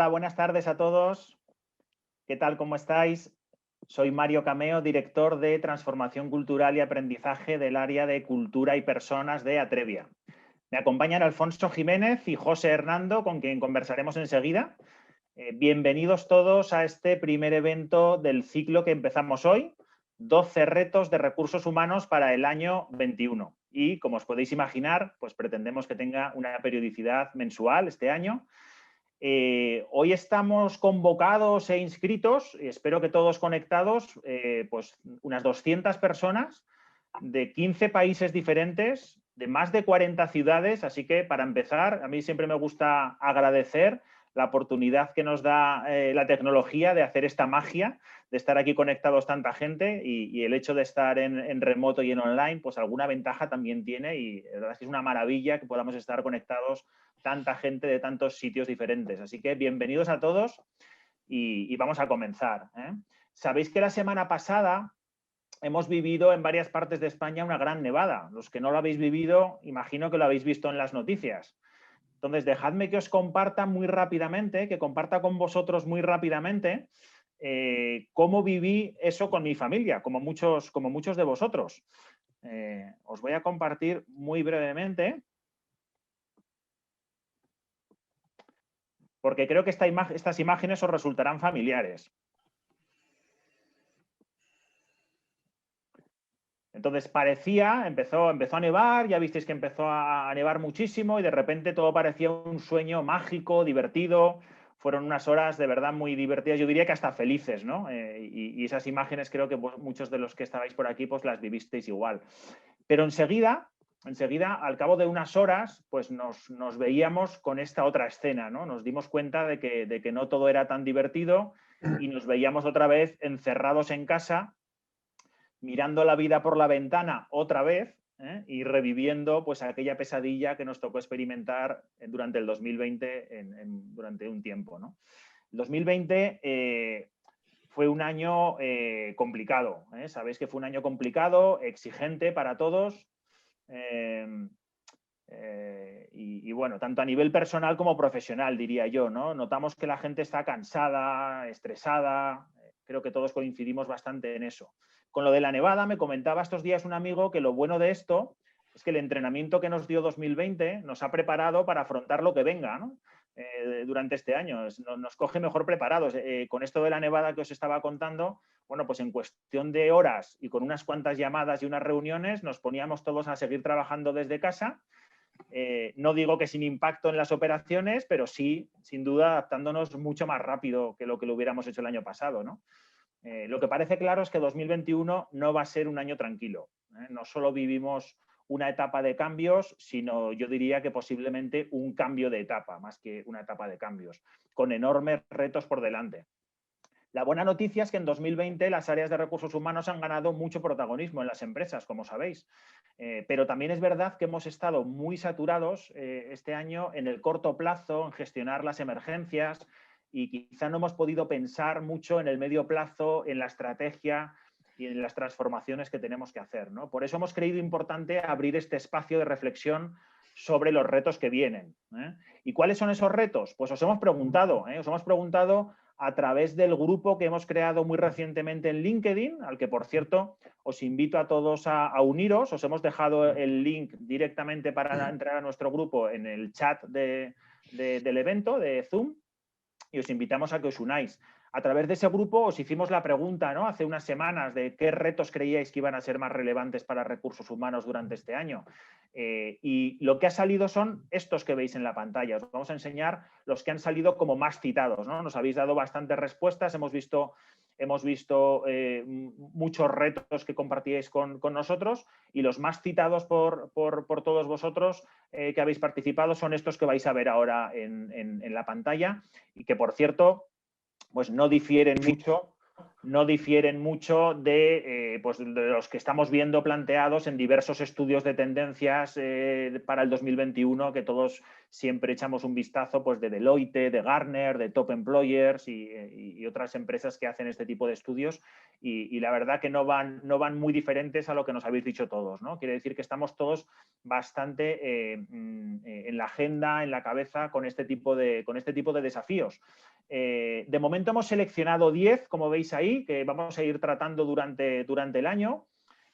Hola, buenas tardes a todos. ¿Qué tal? ¿Cómo estáis? Soy Mario Cameo, director de Transformación Cultural y Aprendizaje del área de Cultura y Personas de Atrevia. Me acompañan Alfonso Jiménez y José Hernando, con quien conversaremos enseguida. Bienvenidos todos a este primer evento del ciclo que empezamos hoy, 12 retos de recursos humanos para el año 21. Y, como os podéis imaginar, pues pretendemos que tenga una periodicidad mensual este año. Hoy estamos convocados e inscritos, espero que todos conectados, pues unas 200 personas de 15 países diferentes, de más de 40 ciudades, así que para empezar, a mí siempre me gusta agradecer la oportunidad que nos da la tecnología de hacer esta magia, de estar aquí conectados tanta gente y el hecho de estar en remoto y en online, pues alguna ventaja también tiene y la verdad es que es una maravilla que podamos estar conectados tanta gente de tantos sitios diferentes. Así que bienvenidos a todos y vamos a comenzar. Sabéis que la semana pasada hemos vivido en varias partes de España una gran nevada. Los que no lo habéis vivido, imagino que lo habéis visto en las noticias. Entonces, dejadme que os comparta muy rápidamente, que comparta con vosotros muy rápidamente cómo viví eso con mi familia, como muchos de vosotros. Os voy a compartir muy brevemente, porque creo que estas imágenes os resultarán familiares. Entonces empezó a nevar, ya visteis que empezó a nevar muchísimo y de repente todo parecía un sueño mágico, divertido. Fueron unas horas de verdad muy divertidas, yo diría que hasta felices, ¿no? Y esas imágenes creo que muchos de los que estabais por aquí pues las vivisteis igual. Pero enseguida, al cabo de unas horas, pues nos veíamos con esta otra escena, ¿no? Nos dimos cuenta de que no todo era tan divertido y nos veíamos otra vez encerrados en casa, mirando la vida por la ventana otra vez y reviviendo pues aquella pesadilla que nos tocó experimentar durante el 2020 durante un tiempo, ¿no? El 2020 fue un año complicado, sabéis que fue un año complicado, exigente para todos y bueno, tanto a nivel personal como profesional, diría yo, ¿no? Notamos que la gente está cansada, estresada, creo que todos coincidimos bastante en eso. Con lo de la nevada, me comentaba estos días un amigo que lo bueno de esto es que el entrenamiento que nos dio 2020 nos ha preparado para afrontar lo que venga, ¿no? Durante este año. Nos coge mejor preparados. Con esto de la nevada que os estaba contando, bueno, pues en cuestión de horas y con unas cuantas llamadas y unas reuniones nos poníamos todos a seguir trabajando desde casa. No digo que sin impacto en las operaciones, pero sí, sin duda, adaptándonos mucho más rápido que lo hubiéramos hecho el año pasado, ¿no? Lo que parece claro es que 2021 no va a ser un año tranquilo. No solo vivimos una etapa de cambios, sino yo diría que posiblemente un cambio de etapa, más que una etapa de cambios, con enormes retos por delante. La buena noticia es que en 2020 las áreas de recursos humanos han ganado mucho protagonismo en las empresas, como sabéis. Pero también es verdad que hemos estado muy saturados este año en el corto plazo, en gestionar las emergencias y quizá no hemos podido pensar mucho en el medio plazo, en la estrategia y en las transformaciones que tenemos que hacer, ¿no? Por eso hemos creído importante abrir este espacio de reflexión sobre los retos que vienen. ¿Y cuáles son esos retos? Pues os hemos preguntado a través del grupo que hemos creado muy recientemente en LinkedIn, al que, por cierto, os invito a todos a uniros. Os hemos dejado el link directamente para entrar a nuestro grupo en el chat del evento de Zoom y os invitamos a que os unáis. A través de ese grupo os hicimos la pregunta, ¿no?, hace unas semanas de qué retos creíais que iban a ser más relevantes para recursos humanos durante este año. Y lo que ha salido son estos que veis en la pantalla. Os vamos a enseñar los que han salido como más citados, ¿no? Nos habéis dado bastantes respuestas, hemos visto muchos retos que compartíais con nosotros y los más citados por todos vosotros que habéis participado son estos que vais a ver ahora en la pantalla y que, por cierto, pues no difieren mucho de los que estamos viendo planteados en diversos estudios de tendencias para el 2021, que todos siempre echamos un vistazo, pues de Deloitte, de Gartner, de Top Employers y otras empresas que hacen este tipo de estudios y la verdad que no van muy diferentes a lo que nos habéis dicho todos, ¿no? Quiere decir que estamos todos bastante en la agenda, en la cabeza con este tipo de desafíos. De momento hemos seleccionado 10, como veis ahí, que vamos a ir tratando durante el año.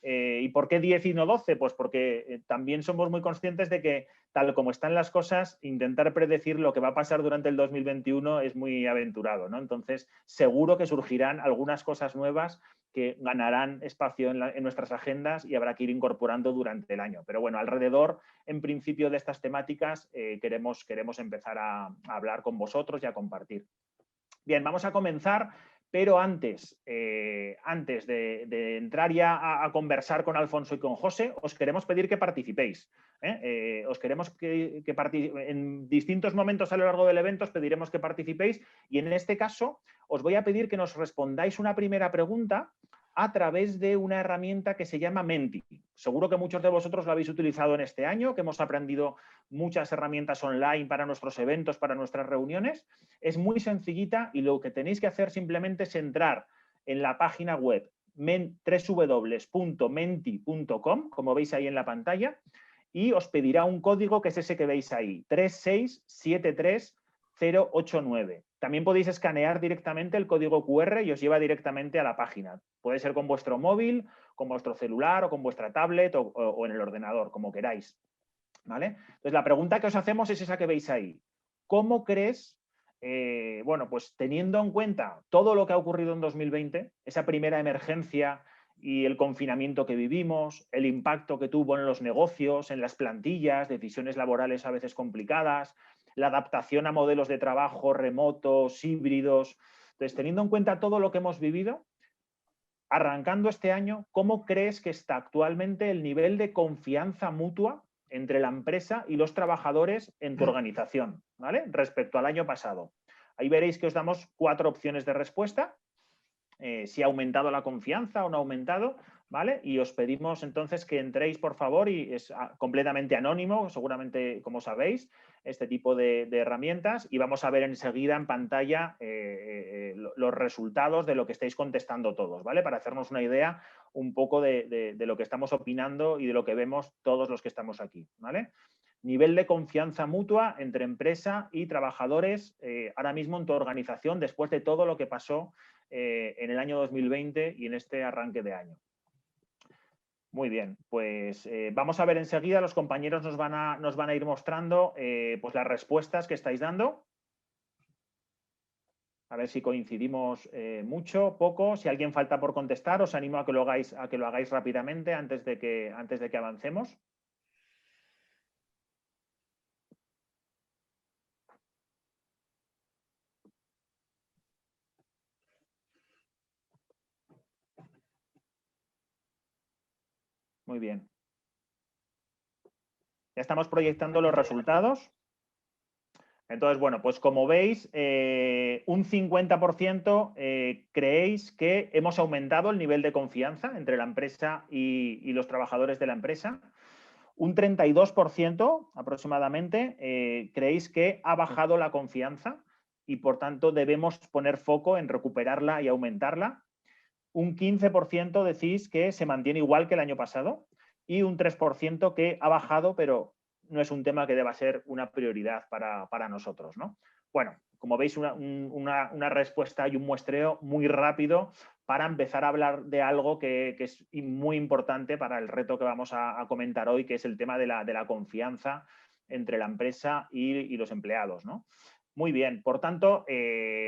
¿Y por qué 10 y no 12? Pues porque también somos muy conscientes de que, tal como están las cosas, intentar predecir lo que va a pasar durante el 2021 es muy aventurado, ¿no? Entonces, seguro que surgirán algunas cosas nuevas que ganarán espacio en nuestras agendas y habrá que ir incorporando durante el año. Pero bueno, alrededor, en principio, de estas temáticas queremos empezar a hablar con vosotros y a compartir. Bien, vamos a comenzar. Pero antes de entrar ya a conversar con Alfonso y con José, os queremos pedir que participéis. Os queremos que en distintos momentos a lo largo del evento os pediremos que participéis y en este caso os voy a pedir que nos respondáis una primera pregunta a través de una herramienta que se llama Menti. Seguro que muchos de vosotros lo habéis utilizado en este año, que hemos aprendido muchas herramientas online para nuestros eventos, para nuestras reuniones. Es muy sencillita y lo que tenéis que hacer simplemente es entrar en la página web www.menti.com, como veis ahí en la pantalla, y os pedirá un código que es ese que veis ahí, 3673089. También podéis escanear directamente el código QR y os lleva directamente a la página. Puede ser con vuestro móvil, con vuestro celular o con vuestra tablet o en el ordenador, como queráis. ¿Vale? Entonces, la pregunta que os hacemos es esa que veis ahí. ¿Cómo crees, bueno, pues teniendo en cuenta todo lo que ha ocurrido en 2020, esa primera emergencia y el confinamiento que vivimos, el impacto que tuvo en los negocios, en las plantillas, decisiones laborales a veces complicadas, la adaptación a modelos de trabajo remotos, híbridos? Entonces, teniendo en cuenta todo lo que hemos vivido, arrancando este año, ¿cómo crees que está actualmente el nivel de confianza mutua entre la empresa y los trabajadores en tu organización, ¿vale? Respecto al año pasado? Ahí veréis que os damos 4 opciones de respuesta. Si ha aumentado la confianza o no ha aumentado, ¿vale? Y os pedimos entonces que entréis, por favor, y es completamente anónimo, seguramente, como sabéis, este tipo de herramientas, y vamos a ver enseguida en pantalla los resultados de lo que estáis contestando todos, ¿vale? Para hacernos una idea un poco de lo que estamos opinando y de lo que vemos todos los que estamos aquí, ¿vale? Nivel de confianza mutua entre empresa y trabajadores ahora mismo en tu organización después de todo lo que pasó en el año 2020 y en este arranque de año. Muy bien, pues vamos a ver enseguida, los compañeros nos van a ir mostrando pues las respuestas que estáis dando. A ver si coincidimos mucho, poco. Si alguien falta por contestar, os animo a que lo hagáis rápidamente antes de que avancemos. Muy bien. Ya estamos proyectando los resultados. Entonces, bueno, pues como veis, un 50% creéis que hemos aumentado el nivel de confianza entre la empresa y los trabajadores de la empresa. Un 32% aproximadamente creéis que ha bajado la confianza y, por tanto, debemos poner foco en recuperarla y aumentarla. Un 15% decís que se mantiene igual que el año pasado y un 3% que ha bajado, pero no es un tema que deba ser una prioridad para nosotros, ¿no? Bueno, como veis, una respuesta y un muestreo muy rápido para empezar a hablar de algo que es muy importante para el reto que vamos a comentar hoy, que es el tema de la confianza entre la empresa y los empleados, ¿no? Muy bien, por tanto,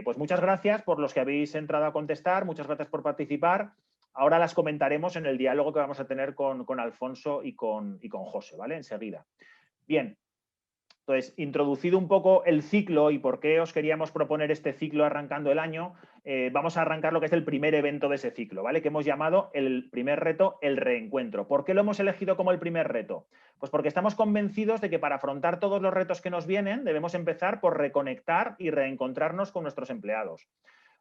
pues muchas gracias por los que habéis entrado a contestar, muchas gracias por participar. Ahora las comentaremos en el diálogo que vamos a tener con Alfonso y con José, ¿vale? Enseguida. Bien, entonces, introducido un poco el ciclo y por qué os queríamos proponer este ciclo arrancando el año, vamos a arrancar lo que es el primer evento de ese ciclo, ¿vale? Que hemos llamado el primer reto, el reencuentro. ¿Por qué lo hemos elegido como el primer reto? Pues porque estamos convencidos de que para afrontar todos los retos que nos vienen debemos empezar por reconectar y reencontrarnos con nuestros empleados.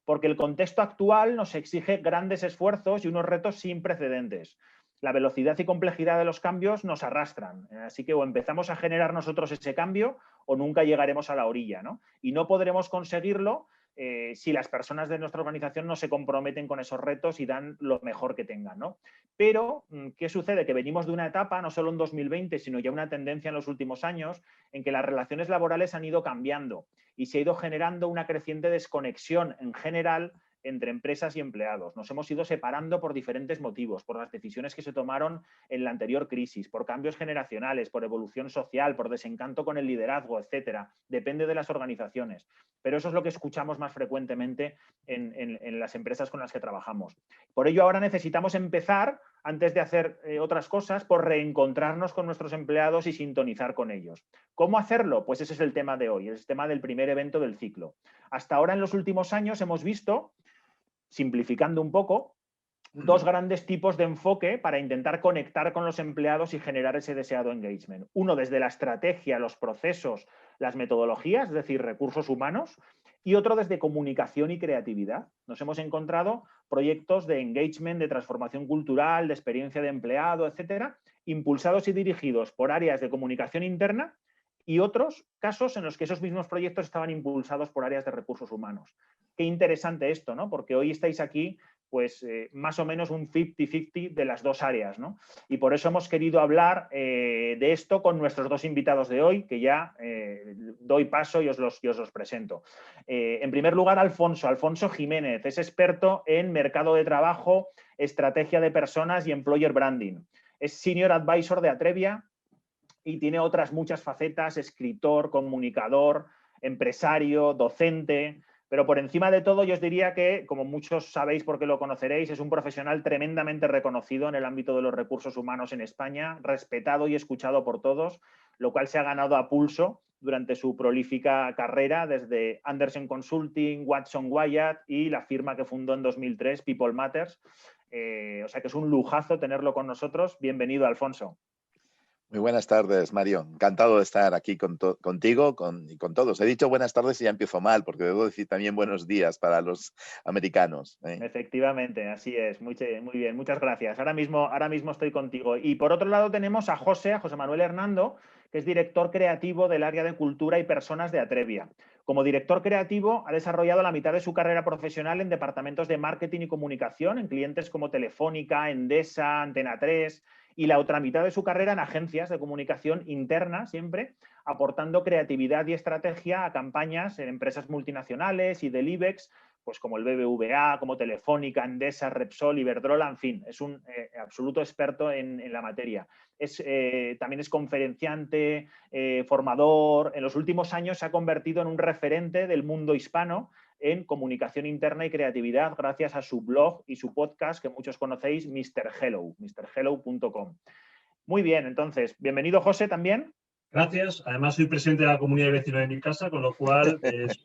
Porque el contexto actual nos exige grandes esfuerzos y unos retos sin precedentes. La velocidad y complejidad de los cambios nos arrastran. Así que o empezamos a generar nosotros ese cambio o nunca llegaremos a la orilla, ¿no? Y no podremos conseguirlo si las personas de nuestra organización no se comprometen con esos retos y dan lo mejor que tengan, ¿no? Pero, ¿qué sucede? Que venimos de una etapa, no solo en 2020, sino ya una tendencia en los últimos años, en que las relaciones laborales han ido cambiando y se ha ido generando una creciente desconexión en general entre empresas y empleados. Nos hemos ido separando por diferentes motivos, por las decisiones que se tomaron en la anterior crisis, por cambios generacionales, por evolución social, por desencanto con el liderazgo, etcétera. Depende de las organizaciones. Pero eso es lo que escuchamos más frecuentemente en las empresas con las que trabajamos. Por ello, ahora necesitamos empezar, antes de hacer otras cosas, por reencontrarnos con nuestros empleados y sintonizar con ellos. ¿Cómo hacerlo? Pues ese es el tema de hoy, es el tema del primer evento del ciclo. Hasta ahora, en los últimos años, hemos visto, simplificando un poco, dos grandes tipos de enfoque para intentar conectar con los empleados y generar ese deseado engagement. Uno desde la estrategia, los procesos, las metodologías, es decir, recursos humanos, y otro desde comunicación y creatividad. Nos hemos encontrado proyectos de engagement, de transformación cultural, de experiencia de empleado, etcétera, impulsados y dirigidos por áreas de comunicación interna y otros casos en los que esos mismos proyectos estaban impulsados por áreas de recursos humanos. Qué interesante esto, ¿no? Porque hoy estáis aquí pues más o menos un 50-50 de las dos áreas, ¿no? Y por eso hemos querido hablar de esto con nuestros dos invitados de hoy, que ya doy paso y os los presento. En primer lugar, Alfonso Jiménez, es experto en mercado de trabajo, estrategia de personas y employer branding. Es Senior Advisor de Atrevia y tiene otras muchas facetas: escritor, comunicador, empresario, docente. Pero por encima de todo, yo os diría que, como muchos sabéis porque lo conoceréis, es un profesional tremendamente reconocido en el ámbito de los recursos humanos en España, respetado y escuchado por todos, lo cual se ha ganado a pulso durante su prolífica carrera desde Andersen Consulting, Watson Wyatt y la firma que fundó en 2003, People Matters. O sea que es un lujazo tenerlo con nosotros. Bienvenido, Alfonso. Muy buenas tardes, Mario. Encantado de estar aquí contigo y con todos. He dicho buenas tardes y ya empiezo mal, porque debo decir también buenos días para los americanos. Efectivamente, así es. Muy bien, muchas gracias. Ahora mismo estoy contigo. Y por otro lado tenemos a José Manuel Hernando, que es director creativo del área de cultura y personas de Atrevia. Como director creativo, ha desarrollado la mitad de su carrera profesional en departamentos de marketing y comunicación, en clientes como Telefónica, Endesa, Antena 3, y la otra mitad de su carrera en agencias de comunicación interna, siempre, aportando creatividad y estrategia a campañas en empresas multinacionales y del IBEX, pues como el BBVA, como Telefónica, Endesa, Repsol, Iberdrola, en fin, es un absoluto experto en la materia. También es conferenciante, formador. En los últimos años se ha convertido en un referente del mundo hispano en comunicación interna y creatividad gracias a su blog y su podcast que muchos conocéis, Mr. Hello, mrhello.com. Muy bien, entonces, bienvenido José también. Gracias. Además, soy presidente de la comunidad de vecinos de mi casa, con lo cual es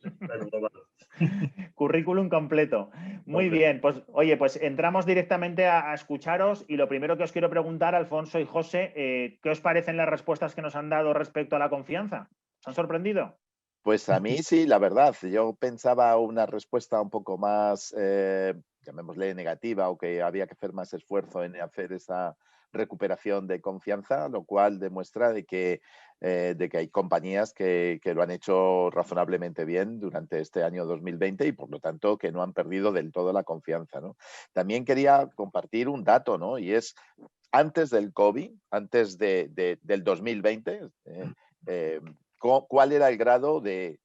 currículum completo. Muy bien, pues oye, pues entramos directamente a escucharos y lo primero que os quiero preguntar, Alfonso y José, ¿qué os parecen las respuestas que nos han dado respecto a la confianza? ¿Os han sorprendido? Pues a mí sí, la verdad. Yo pensaba una respuesta un poco más, llamémosle negativa, o que había que hacer más esfuerzo en hacer esa recuperación de confianza, lo cual demuestra de que hay compañías que lo han hecho razonablemente bien durante este año 2020 y por lo tanto que no han perdido del todo la confianza, ¿no? También quería compartir un dato, ¿no? Y es, antes del COVID, antes del 2020, ¿cuál era el grado de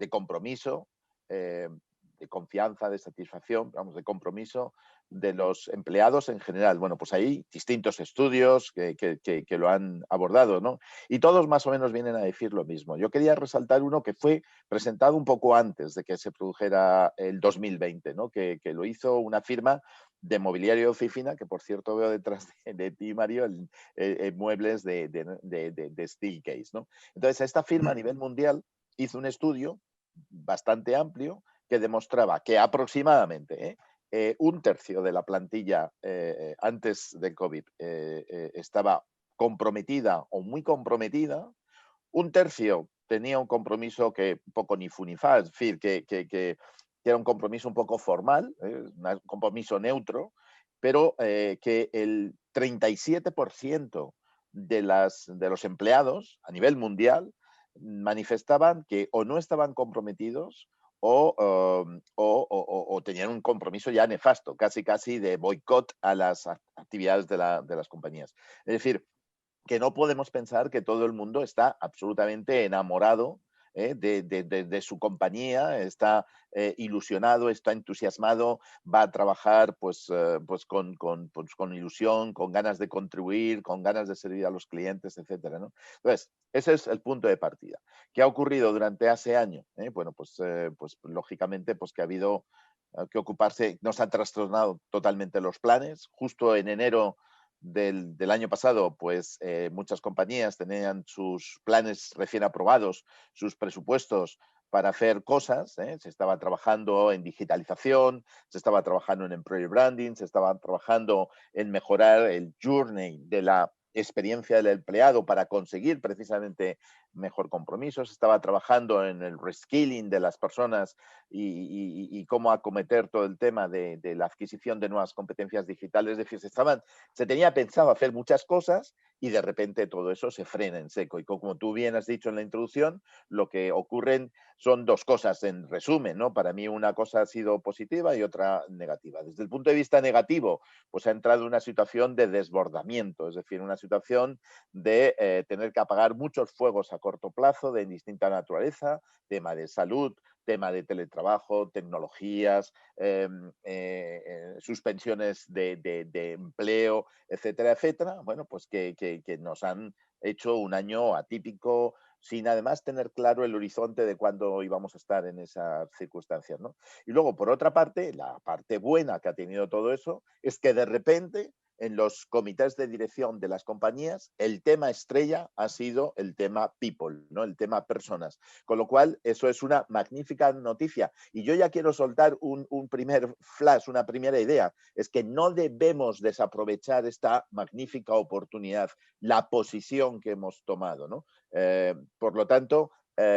compromiso, de confianza, de satisfacción, vamos, de compromiso de los empleados en general? Bueno, pues hay distintos estudios que lo han abordado, ¿no? Y todos más o menos vienen a decir lo mismo. Yo quería resaltar uno que fue presentado un poco antes de que se produjera el 2020, ¿no? Que lo hizo una firma de mobiliario de oficina, que por cierto veo detrás de ti, Mario, muebles de Steelcase, ¿no? Entonces, esta firma a nivel mundial hizo un estudio bastante amplio que demostraba que aproximadamente un tercio de la plantilla antes del COVID estaba comprometida o muy comprometida, un tercio tenía un compromiso que poco ni fu ni fa, es decir, que era un compromiso un poco formal, un compromiso neutro, pero que el 37% de los empleados a nivel mundial manifestaban que o no estaban comprometidos o tenían un compromiso ya nefasto, casi de boicot a las actividades de las compañías. Es decir, que no podemos pensar que todo el mundo está absolutamente enamorado de su compañía, está ilusionado, está entusiasmado, va a trabajar pues con ilusión, con ganas de contribuir, con ganas de servir a los clientes, etcétera, ¿no? Entonces, ese es el punto de partida. ¿Qué ha ocurrido durante ese año? Bueno, pues lógicamente pues que ha habido que ocuparse, nos han trastornado totalmente los planes. Justo en enero del año pasado, pues muchas compañías tenían sus planes recién aprobados, sus presupuestos para hacer cosas. Se estaba trabajando en digitalización, se estaba trabajando en employer branding, se estaba trabajando en mejorar el journey de la experiencia del empleado para conseguir precisamente mejor compromiso, se estaba trabajando en el reskilling de las personas y cómo acometer todo el tema de la adquisición de nuevas competencias digitales. Es decir, se tenía pensado hacer muchas cosas y de repente todo eso se frena en seco. Y como tú bien has dicho en la introducción, lo que ocurren son dos cosas en resumen, ¿no? Para mí una cosa ha sido positiva y otra negativa. Desde el punto de vista negativo, pues ha entrado una situación de desbordamiento, es decir, una situación de tener que apagar muchos fuegos a corto plazo de distinta naturaleza, tema de salud, tema de teletrabajo, tecnologías, suspensiones de empleo, etcétera, etcétera. Bueno, pues que nos han hecho un año atípico, sin además tener claro el horizonte de cuándo íbamos a estar en esas circunstancias, ¿no? Y luego, por otra parte, la parte buena que ha tenido todo eso es que de repente en los comités de dirección de las compañías, el tema estrella ha sido el tema people, ¿no? El tema personas. Con lo cual, eso es una magnífica noticia. Y yo ya quiero soltar un primer flash, una primera idea. Es que no debemos desaprovechar esta magnífica oportunidad, la posición que hemos tomado, ¿no? Por lo tanto,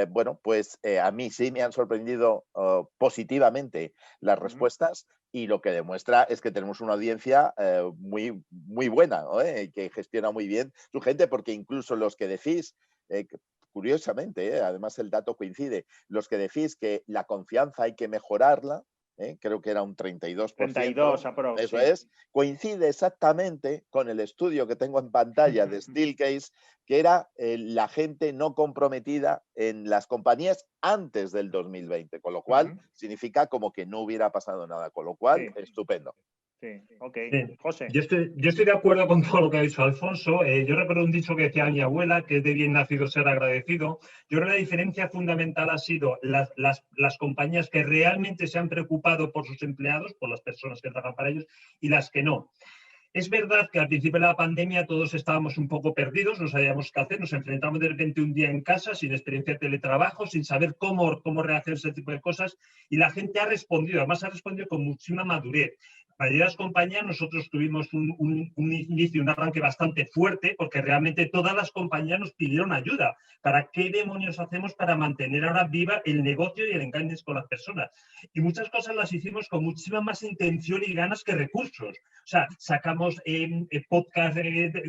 bueno, pues a mí sí me han sorprendido positivamente las respuestas y lo que demuestra es que tenemos una audiencia muy, muy buena, ¿no? Que gestiona muy bien su gente, porque incluso los que decís, curiosamente, además el dato coincide, los que decís que la confianza hay que mejorarla, creo que era un 32%, 32 aprox, eso sí. es, coincide exactamente con el estudio que tengo en pantalla de Steelcase, que era la gente no comprometida en las compañías antes del 2020, con lo cual significa como que no hubiera pasado nada, con lo cual estupendo. Sí, ok. Sí. José. Yo estoy de acuerdo con todo lo que ha dicho Alfonso. Yo recuerdo un dicho que decía mi abuela, que es de bien nacido ser agradecido. Yo creo que la diferencia fundamental ha sido las compañías que realmente se han preocupado por sus empleados, por las personas que trabajan para ellos, y las que no. Es verdad que al principio de la pandemia todos estábamos un poco perdidos, no sabíamos qué hacer, nos enfrentamos de repente un día en casa sin experiencia de teletrabajo, sin saber cómo rehacer ese tipo de cosas, y la gente ha respondido, además ha respondido con muchísima madurez. La mayoría de las compañías nosotros tuvimos un inicio, un arranque bastante fuerte, porque realmente todas las compañías nos pidieron ayuda. ¿Para qué demonios hacemos para mantener ahora viva el negocio y el engagement con las personas? Y muchas cosas las hicimos con muchísima más intención y ganas que recursos. O sea, sacamos podcast,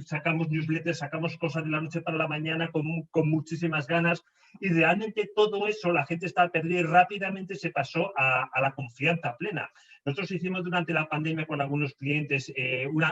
sacamos newsletters, sacamos cosas de la noche para la mañana con muchísimas ganas, y realmente todo eso la gente estaba perdida y rápidamente se pasó a la confianza plena. Nosotros hicimos durante la pandemia con algunos clientes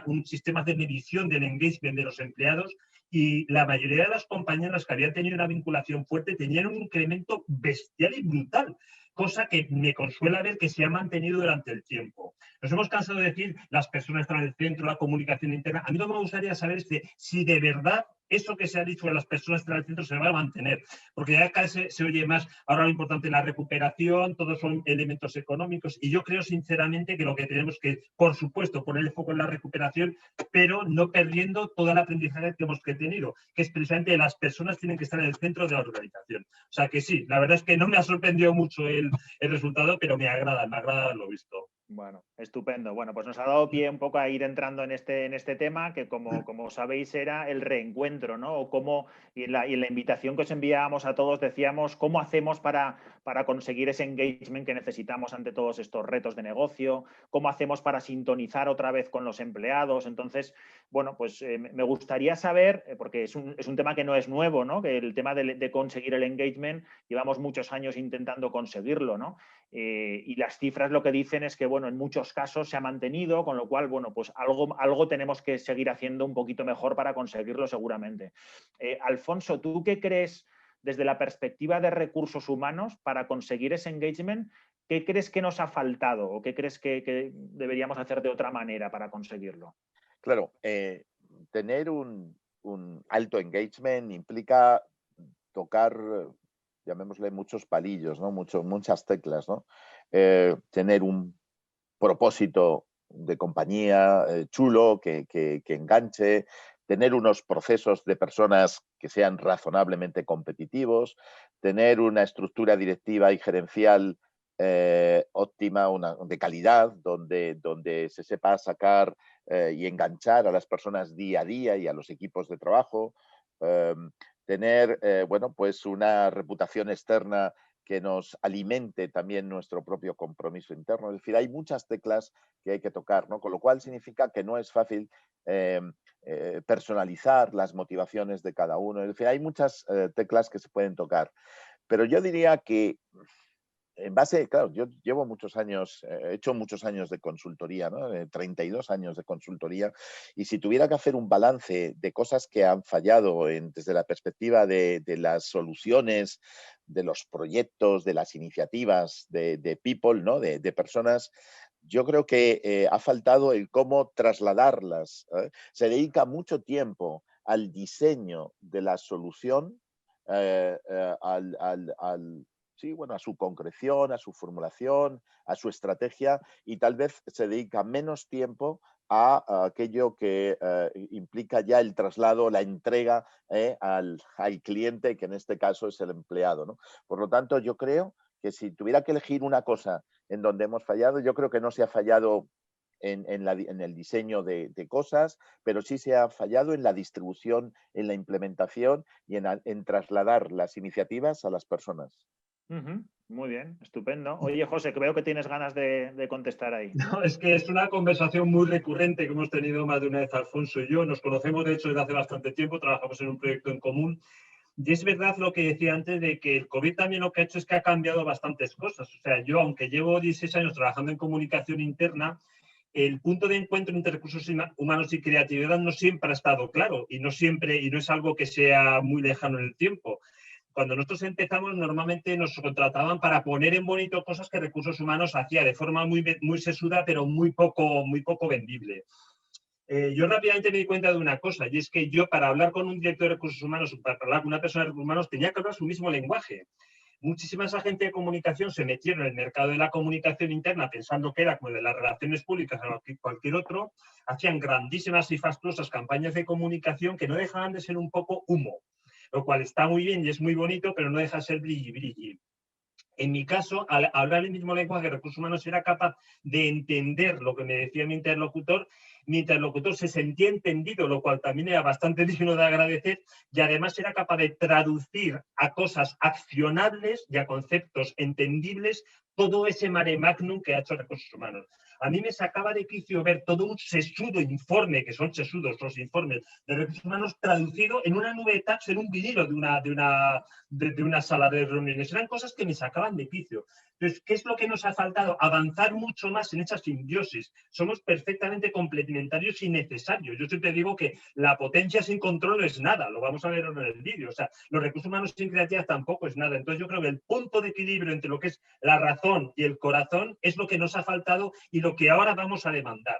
un sistema de medición del engagement de los empleados, y la mayoría de las compañías que habían tenido una vinculación fuerte tenían un incremento bestial y brutal, cosa que me consuela ver que se ha mantenido durante el tiempo. Nos hemos cansado de decir las personas están en el centro, la comunicación interna. A mí lo que me gustaría saber es si de verdad eso que se ha dicho de las personas están en el centro se va a mantener, porque ya casi se oye más, ahora lo importante es la recuperación, todos son elementos económicos, y yo creo sinceramente que lo que tenemos que, por supuesto, poner el foco en la recuperación, pero no perdiendo todo el aprendizaje que hemos tenido, que es precisamente las personas tienen que estar en el centro de la organización. O sea que sí, la verdad es que no me ha sorprendido mucho el resultado, pero me agrada haberlo visto. Bueno, estupendo. Bueno, pues nos ha dado pie un poco a ir entrando en este tema, que como sabéis era el reencuentro, ¿no? O cómo, y en la invitación que os enviábamos a todos decíamos cómo hacemos para conseguir ese engagement que necesitamos ante todos estos retos de negocio, cómo hacemos para sintonizar otra vez con los empleados. Entonces, bueno, pues me gustaría saber, porque es un tema que no es nuevo, ¿no? Que el tema de conseguir el engagement, llevamos muchos años intentando conseguirlo, ¿no? Y las cifras lo que dicen es que, bueno, en muchos casos se ha mantenido, con lo cual, bueno, pues algo tenemos que seguir haciendo un poquito mejor para conseguirlo seguramente. Alfonso, ¿tú qué crees desde la perspectiva de recursos humanos para conseguir ese engagement? ¿Qué crees que nos ha faltado o qué crees que deberíamos hacer de otra manera para conseguirlo? Claro, tener un alto engagement implica tocar, llamémosle, muchos palillos, ¿no? Muchas teclas, ¿no? Tener un propósito de compañía chulo, que enganche, tener unos procesos de personas que sean razonablemente competitivos, tener una estructura directiva y gerencial óptima, de calidad, donde se sepa sacar y enganchar a las personas día a día y a los equipos de trabajo, tener bueno, pues una reputación externa que nos alimente también nuestro propio compromiso interno. Es decir, hay muchas teclas que hay que tocar, ¿no? Con lo cual significa que no es fácil personalizar las motivaciones de cada uno. Es decir, hay muchas teclas que se pueden tocar. Pero yo diría que en base, claro, yo llevo muchos años, he hecho muchos años de consultoría, ¿no? 32 años de consultoría, y si tuviera que hacer un balance de cosas que han fallado desde la perspectiva de las soluciones, de los proyectos, de las iniciativas, de people, ¿no? De personas, yo creo que ha faltado el cómo trasladarlas. Se dedica mucho tiempo al diseño de la solución, sí, bueno, a su concreción, a su formulación, a su estrategia, y tal vez se dedica menos tiempo a aquello que implica ya el traslado, la entrega al cliente, que en este caso es el empleado, ¿no? Por lo tanto, yo creo que si tuviera que elegir una cosa en donde hemos fallado, yo creo que no se ha fallado en el diseño de cosas, pero sí se ha fallado en la distribución, en la implementación y en trasladar las iniciativas a las personas. Muy bien, estupendo. Oye, José, que veo que tienes ganas de contestar ahí. No, es que es una conversación muy recurrente que hemos tenido más de una vez Alfonso y yo. Nos conocemos, de hecho, desde hace bastante tiempo, trabajamos en un proyecto en común. Y es verdad lo que decía antes de que el COVID también lo que ha hecho es que ha cambiado bastantes cosas. O sea, yo, aunque llevo 16 años trabajando en comunicación interna, el punto de encuentro entre recursos humanos y creatividad no siempre ha estado claro y no es algo que sea muy lejano en el tiempo. Cuando nosotros empezamos, normalmente nos contrataban para poner en bonito cosas que recursos humanos hacía de forma muy sesuda, pero muy poco vendible. Yo rápidamente me di cuenta de una cosa, y es que yo, para hablar con un director de recursos humanos, para hablar con una persona de recursos humanos, tenía que hablar su mismo lenguaje. Muchísimas agentes de comunicación se metieron en el mercado de la comunicación interna pensando que era como el de las relaciones públicas o cualquier otro, hacían grandísimas y fastuosas campañas de comunicación que no dejaban de ser un poco humo, lo cual está muy bien y es muy bonito, pero no deja de ser brilli. En mi caso, al hablar el mismo lenguaje de recursos humanos, era capaz de entender lo que me decía mi interlocutor se sentía entendido, lo cual también era bastante digno de agradecer, y además era capaz de traducir a cosas accionables y a conceptos entendibles todo ese mare magnum que ha hecho recursos humanos. A mí me sacaba de quicio ver todo un sesudo informe, que son sesudos los informes de recursos humanos, traducido en una nube de tags, en un vinilo de una sala de reuniones. Eran cosas que me sacaban de quicio. Entonces, ¿qué es lo que nos ha faltado? Avanzar mucho más en esa simbiosis. Somos perfectamente complementarios y necesarios. Yo siempre digo que la potencia sin control no es nada. Lo vamos a ver en el vídeo. O sea, los recursos humanos sin creatividad tampoco es nada. Entonces, yo creo que el punto de equilibrio entre lo que es la razón y el corazón es lo que nos ha faltado y lo que ahora vamos a demandar.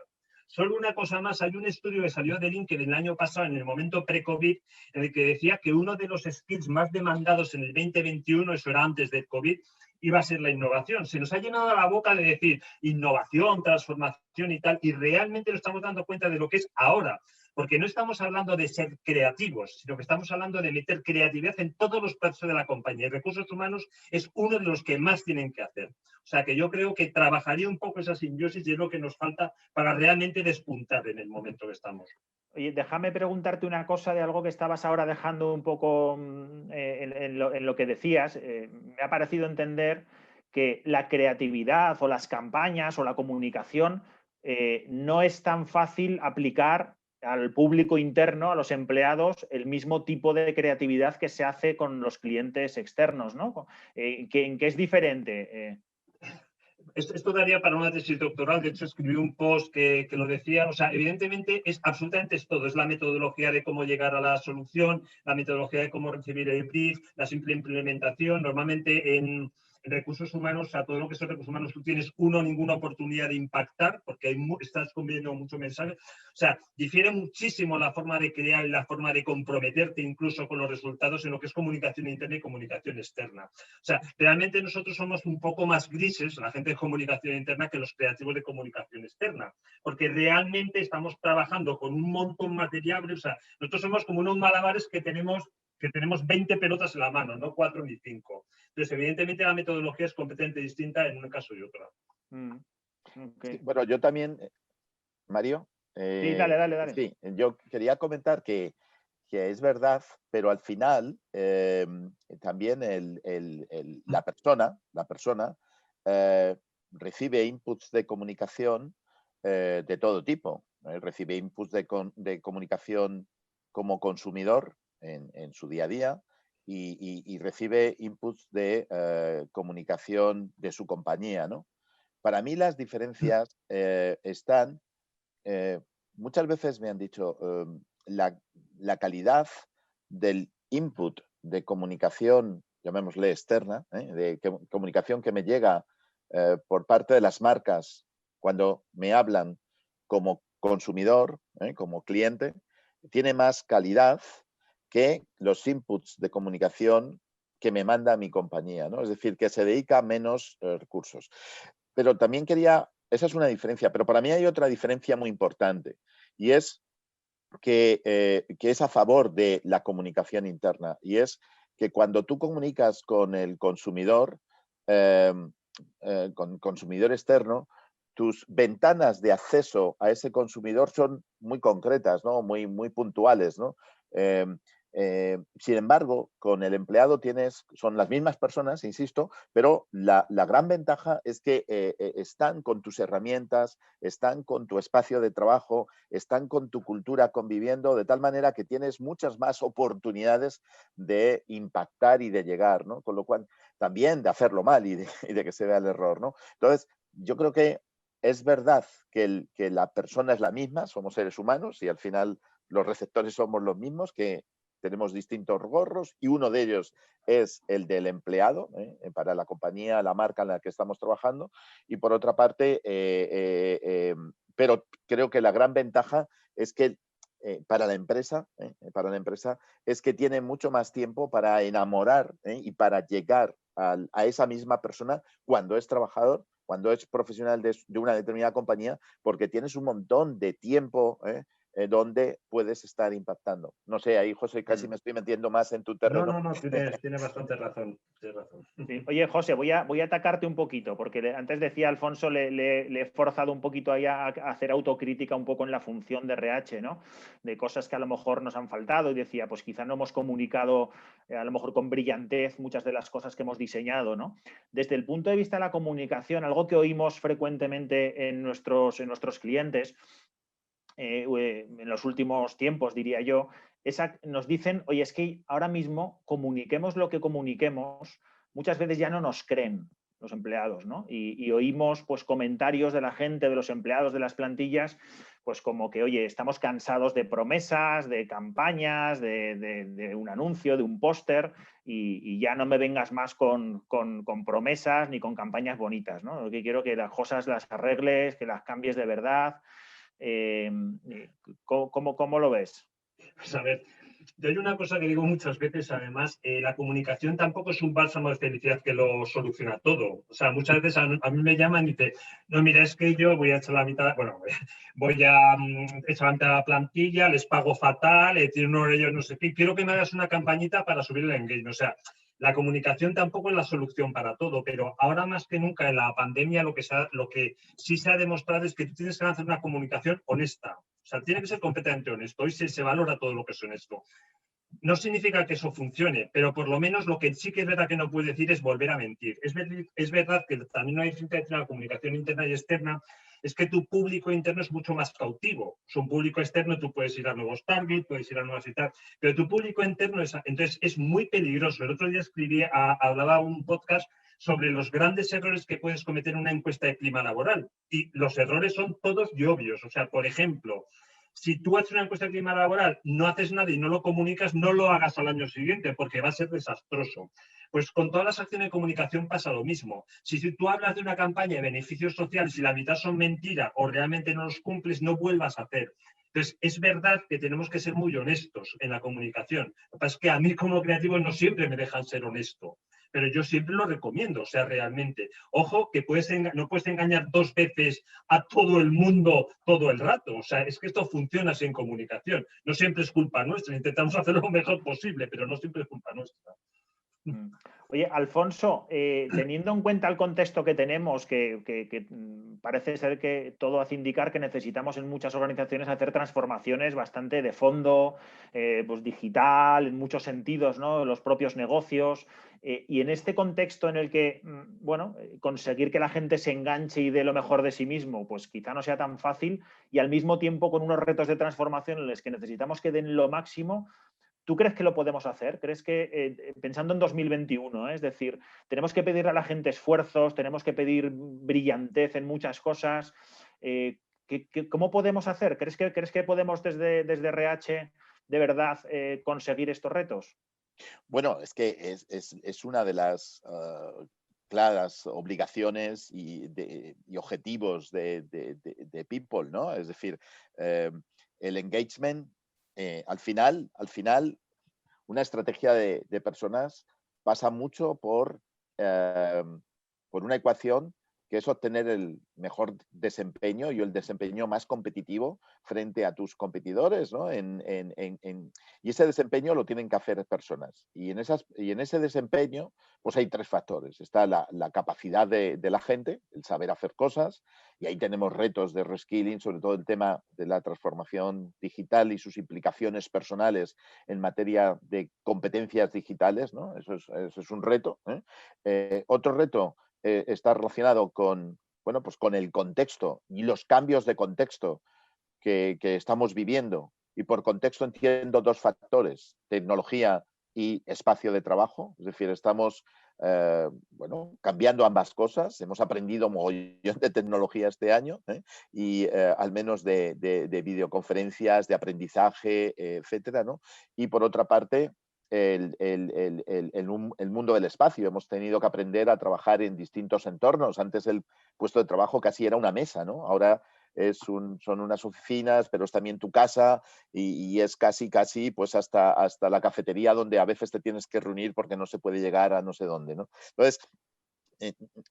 Solo una cosa más, hay un estudio que salió de LinkedIn el año pasado, en el momento pre-COVID, en el que decía que uno de los skills más demandados en el 2021, eso era antes del COVID, iba a ser la innovación. Se nos ha llenado la boca de decir innovación, transformación y tal, y realmente nos estamos dando cuenta de lo que es ahora. porque no estamos hablando de ser creativos, sino que estamos hablando de meter creatividad en todos los procesos de la compañía. Y recursos humanos es uno de los que más tienen que hacer. O sea, que yo creo que trabajaría un poco esa simbiosis y es lo que nos falta para realmente despuntar en el momento que estamos. Oye, déjame preguntarte una cosa de algo que estabas ahora dejando un poco en lo que decías. Me ha parecido entender que la creatividad o las campañas o la comunicación no es tan fácil aplicar al público interno, a los empleados, el mismo tipo de creatividad que se hace con los clientes externos, ¿no? ¿En qué es diferente? Esto daría para una tesis doctoral. De hecho, escribí un post que lo decía. O sea, evidentemente es absolutamente es todo. Es la metodología de cómo llegar a la solución, la metodología de cómo recibir el brief, la simple implementación. Normalmente en recursos humanos, a todo lo que son recursos humanos, tú tienes ninguna oportunidad de impactar porque estás conviviendo mucho mensaje. O sea, difiere muchísimo la forma de crear y la forma de comprometerte incluso con los resultados en lo que es comunicación interna y comunicación externa. O sea, realmente nosotros somos un poco más grises, la gente de comunicación interna, que los creativos de comunicación externa, porque realmente estamos trabajando con un montón más de variables. O sea, nosotros somos como unos malabares que tenemos 20 pelotas en la mano, no 4 ni 5. Entonces, evidentemente, la metodología es completamente distinta en un caso y otro. Okay. Sí, bueno, yo también, Mario, Sí, dale. sí, yo quería comentar que es verdad, pero al final también la persona recibe inputs de comunicación de todo tipo. Recibe inputs de comunicación como consumidor en su día a día y recibe inputs de comunicación de su compañía, ¿no? Para mí las diferencias están, muchas veces me han dicho, la calidad del input de comunicación, llamémosle externa, de comunicación que me llega por parte de las marcas cuando me hablan como consumidor, como cliente, tiene más calidad que los inputs de comunicación que me manda mi compañía, ¿no? Es decir, que se dedica a menos recursos. Pero también esa es una diferencia, pero para mí hay otra diferencia muy importante y es que es a favor de la comunicación interna, y es que cuando tú comunicas con el consumidor, con consumidor externo, tus ventanas de acceso a ese consumidor son muy concretas, ¿no? Muy puntuales, ¿no? Sin embargo, con el empleado son las mismas personas, insisto, pero la gran ventaja es que están con tus herramientas, están con tu espacio de trabajo, están con tu cultura conviviendo, de tal manera que tienes muchas más oportunidades de impactar y de llegar, ¿no? Con lo cual, también de hacerlo mal y de que se vea el error, ¿no? Entonces, yo creo que es verdad que la persona es la misma, somos seres humanos y al final los receptores somos los mismos, que tenemos distintos gorros y uno de ellos es el del empleado, para la compañía, la marca en la que estamos trabajando. Y por otra parte, pero creo que la gran ventaja es que para la empresa es que tiene mucho más tiempo para enamorar y para llegar a esa misma persona cuando es trabajador, cuando es profesional de una determinada compañía, porque tienes un montón de tiempo donde puedes estar impactando. No sé, ahí, José, casi me estoy metiendo más en tu terreno. No, tienes bastante razón. Sí. Oye, José, voy a atacarte un poquito, porque antes decía Alfonso, le he forzado un poquito ahí a hacer autocrítica un poco en la función de RH, ¿no? De cosas que a lo mejor nos han faltado, y decía, pues quizá no hemos comunicado a lo mejor con brillantez muchas de las cosas que hemos diseñado, ¿no? Desde el punto de vista de la comunicación, algo que oímos frecuentemente en nuestros clientes, en los últimos tiempos, diría yo, nos dicen, oye, es que ahora mismo comuniquemos lo que comuniquemos, muchas veces ya no nos creen los empleados, ¿no? Y oímos pues comentarios de la gente, de los empleados de las plantillas, pues como que, oye, estamos cansados de promesas, de campañas, de un anuncio, de un póster, y ya no me vengas más con promesas ni con campañas bonitas, ¿no? Lo que quiero que las cosas las arregles, que las cambies de verdad. ¿Cómo lo ves? Pues a ver, Yo hay una cosa que digo muchas veces, además, la comunicación tampoco es un bálsamo de felicidad que lo soluciona todo. O sea, muchas veces a mí me llaman y dicen, no, mira, es que yo voy a echar la mitad, bueno, voy a echar la mitad de la plantilla, les pago fatal, tienen un horario no sé qué, quiero que me hagas una campañita para subir el engagement. O sea, la comunicación tampoco es la solución para todo, pero ahora más que nunca en la pandemia lo que sí se ha demostrado es que tú tienes que hacer una comunicación honesta. O sea, tiene que ser completamente honesto. Hoy se valora todo lo que es honesto. No significa que eso funcione, pero por lo menos lo que sí que es verdad que no puede decir es volver a mentir. Es verdad que también hay diferencia entre la comunicación interna y externa, es que tu público interno es mucho más cautivo. Es un público externo, tú puedes ir a nuevos targets, puedes ir a nuevas y tal, pero tu público interno entonces es muy peligroso. El otro día hablaba un podcast sobre los grandes errores que puedes cometer en una encuesta de clima laboral. Y los errores son todos y obvios. O sea, por ejemplo, si tú haces una encuesta de clima laboral, no haces nada y no lo comunicas, no lo hagas al año siguiente porque va a ser desastroso. Pues con todas las acciones de comunicación pasa lo mismo. Si tú hablas de una campaña de beneficios sociales y la mitad son mentira o realmente no los cumples, no vuelvas a hacer. Entonces, es verdad que tenemos que ser muy honestos en la comunicación. Lo que pasa es que a mí como creativo no siempre me dejan ser honesto, pero yo siempre lo recomiendo, o sea, realmente. Ojo, que no puedes engañar 2 veces a todo el mundo todo el rato. O sea, es que esto funciona así en comunicación. No siempre es culpa nuestra, intentamos hacerlo lo mejor posible, pero no siempre es culpa nuestra. Oye, Alfonso, teniendo en cuenta el contexto que tenemos, que parece ser que todo hace indicar que necesitamos en muchas organizaciones hacer transformaciones bastante de fondo, pues digital, en muchos sentidos, ¿no? Los propios negocios. Y en este contexto en el que, bueno, conseguir que la gente se enganche y dé lo mejor de sí mismo, pues quizá no sea tan fácil, y al mismo tiempo con unos retos de transformación en los que necesitamos que den lo máximo. ¿Tú crees que lo podemos hacer? ¿Crees que, pensando en 2021, es decir, tenemos que pedir a la gente esfuerzos, tenemos que pedir brillantez en muchas cosas? ¿Cómo podemos hacer? ¿Crees que podemos desde RH de verdad conseguir estos retos? Bueno, es que es una de las claras obligaciones y objetivos de People, ¿no? Es decir, el engagement, al final, una estrategia de personas pasa mucho por una ecuación que es obtener el mejor desempeño y el desempeño más competitivo frente a tus competidores, ¿no? Y ese desempeño lo tienen que hacer personas. Y en ese desempeño, pues hay 3 factores. Está la capacidad de la gente, el saber hacer cosas, y ahí tenemos retos de reskilling, sobre todo el tema de la transformación digital y sus implicaciones personales en materia de competencias digitales, ¿no? Eso es un reto, ¿eh? Otro reto está relacionado con, bueno, pues con el contexto y los cambios de contexto que estamos viviendo. Y por contexto entiendo 2 factores, tecnología y espacio de trabajo. Es decir, estamos bueno, cambiando ambas cosas. Hemos aprendido mogollón de tecnología este año, y al menos de videoconferencias, de aprendizaje, etcétera, ¿no? Y por otra parte, el mundo del espacio. Hemos tenido que aprender a trabajar en distintos entornos. Antes el puesto de trabajo casi era una mesa, ¿no? Ahora son unas oficinas, pero es también tu casa y es casi pues hasta la cafetería donde a veces te tienes que reunir porque no se puede llegar a no sé dónde, ¿no? Entonces,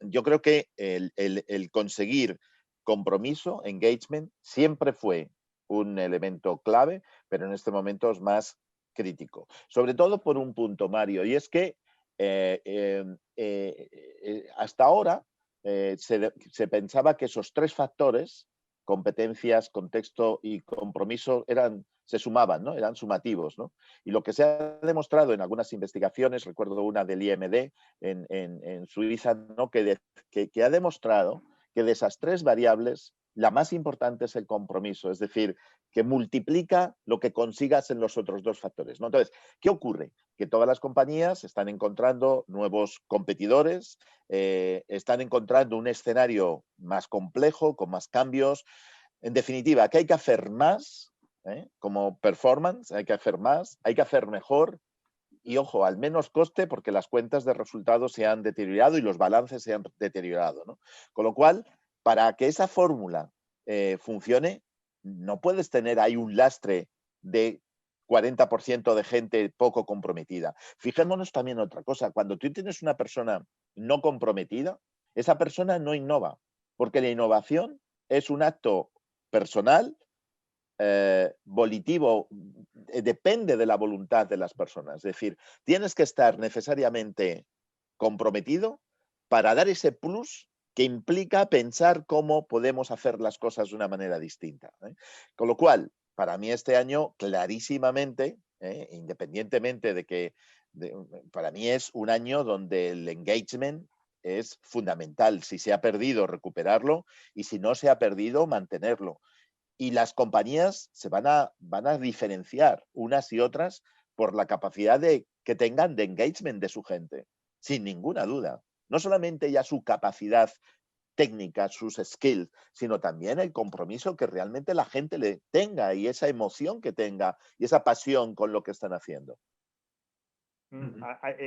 yo creo que el conseguir compromiso, engagement, siempre fue un elemento clave, pero en este momento es más crítico. Sobre todo por un punto, Mario, y es que hasta ahora se pensaba que esos 3 factores, competencias, contexto y compromiso, se sumaban, ¿no? Eran sumativos, ¿no? Y lo que se ha demostrado en algunas investigaciones, recuerdo una del IMD en Suiza, ¿no? que ha demostrado que de esas 3 variables, la más importante es el compromiso, es decir, que multiplica lo que consigas en los otros 2 factores, ¿no? Entonces, ¿qué ocurre? Que todas las compañías están encontrando nuevos competidores, están encontrando un escenario más complejo, con más cambios. En definitiva, que hay que hacer más, como performance, hay que hacer más, hay que hacer mejor y, ojo, al menos coste, porque las cuentas de resultados se han deteriorado y los balances se han deteriorado, ¿no? Con lo cual, para que esa fórmula funcione, no puedes tener ahí un lastre de 40% de gente poco comprometida. Fijémonos también en otra cosa. Cuando tú tienes una persona no comprometida, esa persona no innova, porque la innovación es un acto personal, volitivo, depende de la voluntad de las personas. Es decir, tienes que estar necesariamente comprometido para dar ese plus que implica pensar cómo podemos hacer las cosas de una manera distinta. Con lo cual, para mí este año, clarísimamente, independientemente de que para mí es un año donde el engagement es fundamental. Si se ha perdido, recuperarlo, y si no se ha perdido, mantenerlo. Y las compañías se van a diferenciar unas y otras por la capacidad que tengan de engagement de su gente, sin ninguna duda. No solamente ya su capacidad técnica, sus skills, sino también el compromiso que realmente la gente le tenga y esa emoción que tenga y esa pasión con lo que están haciendo.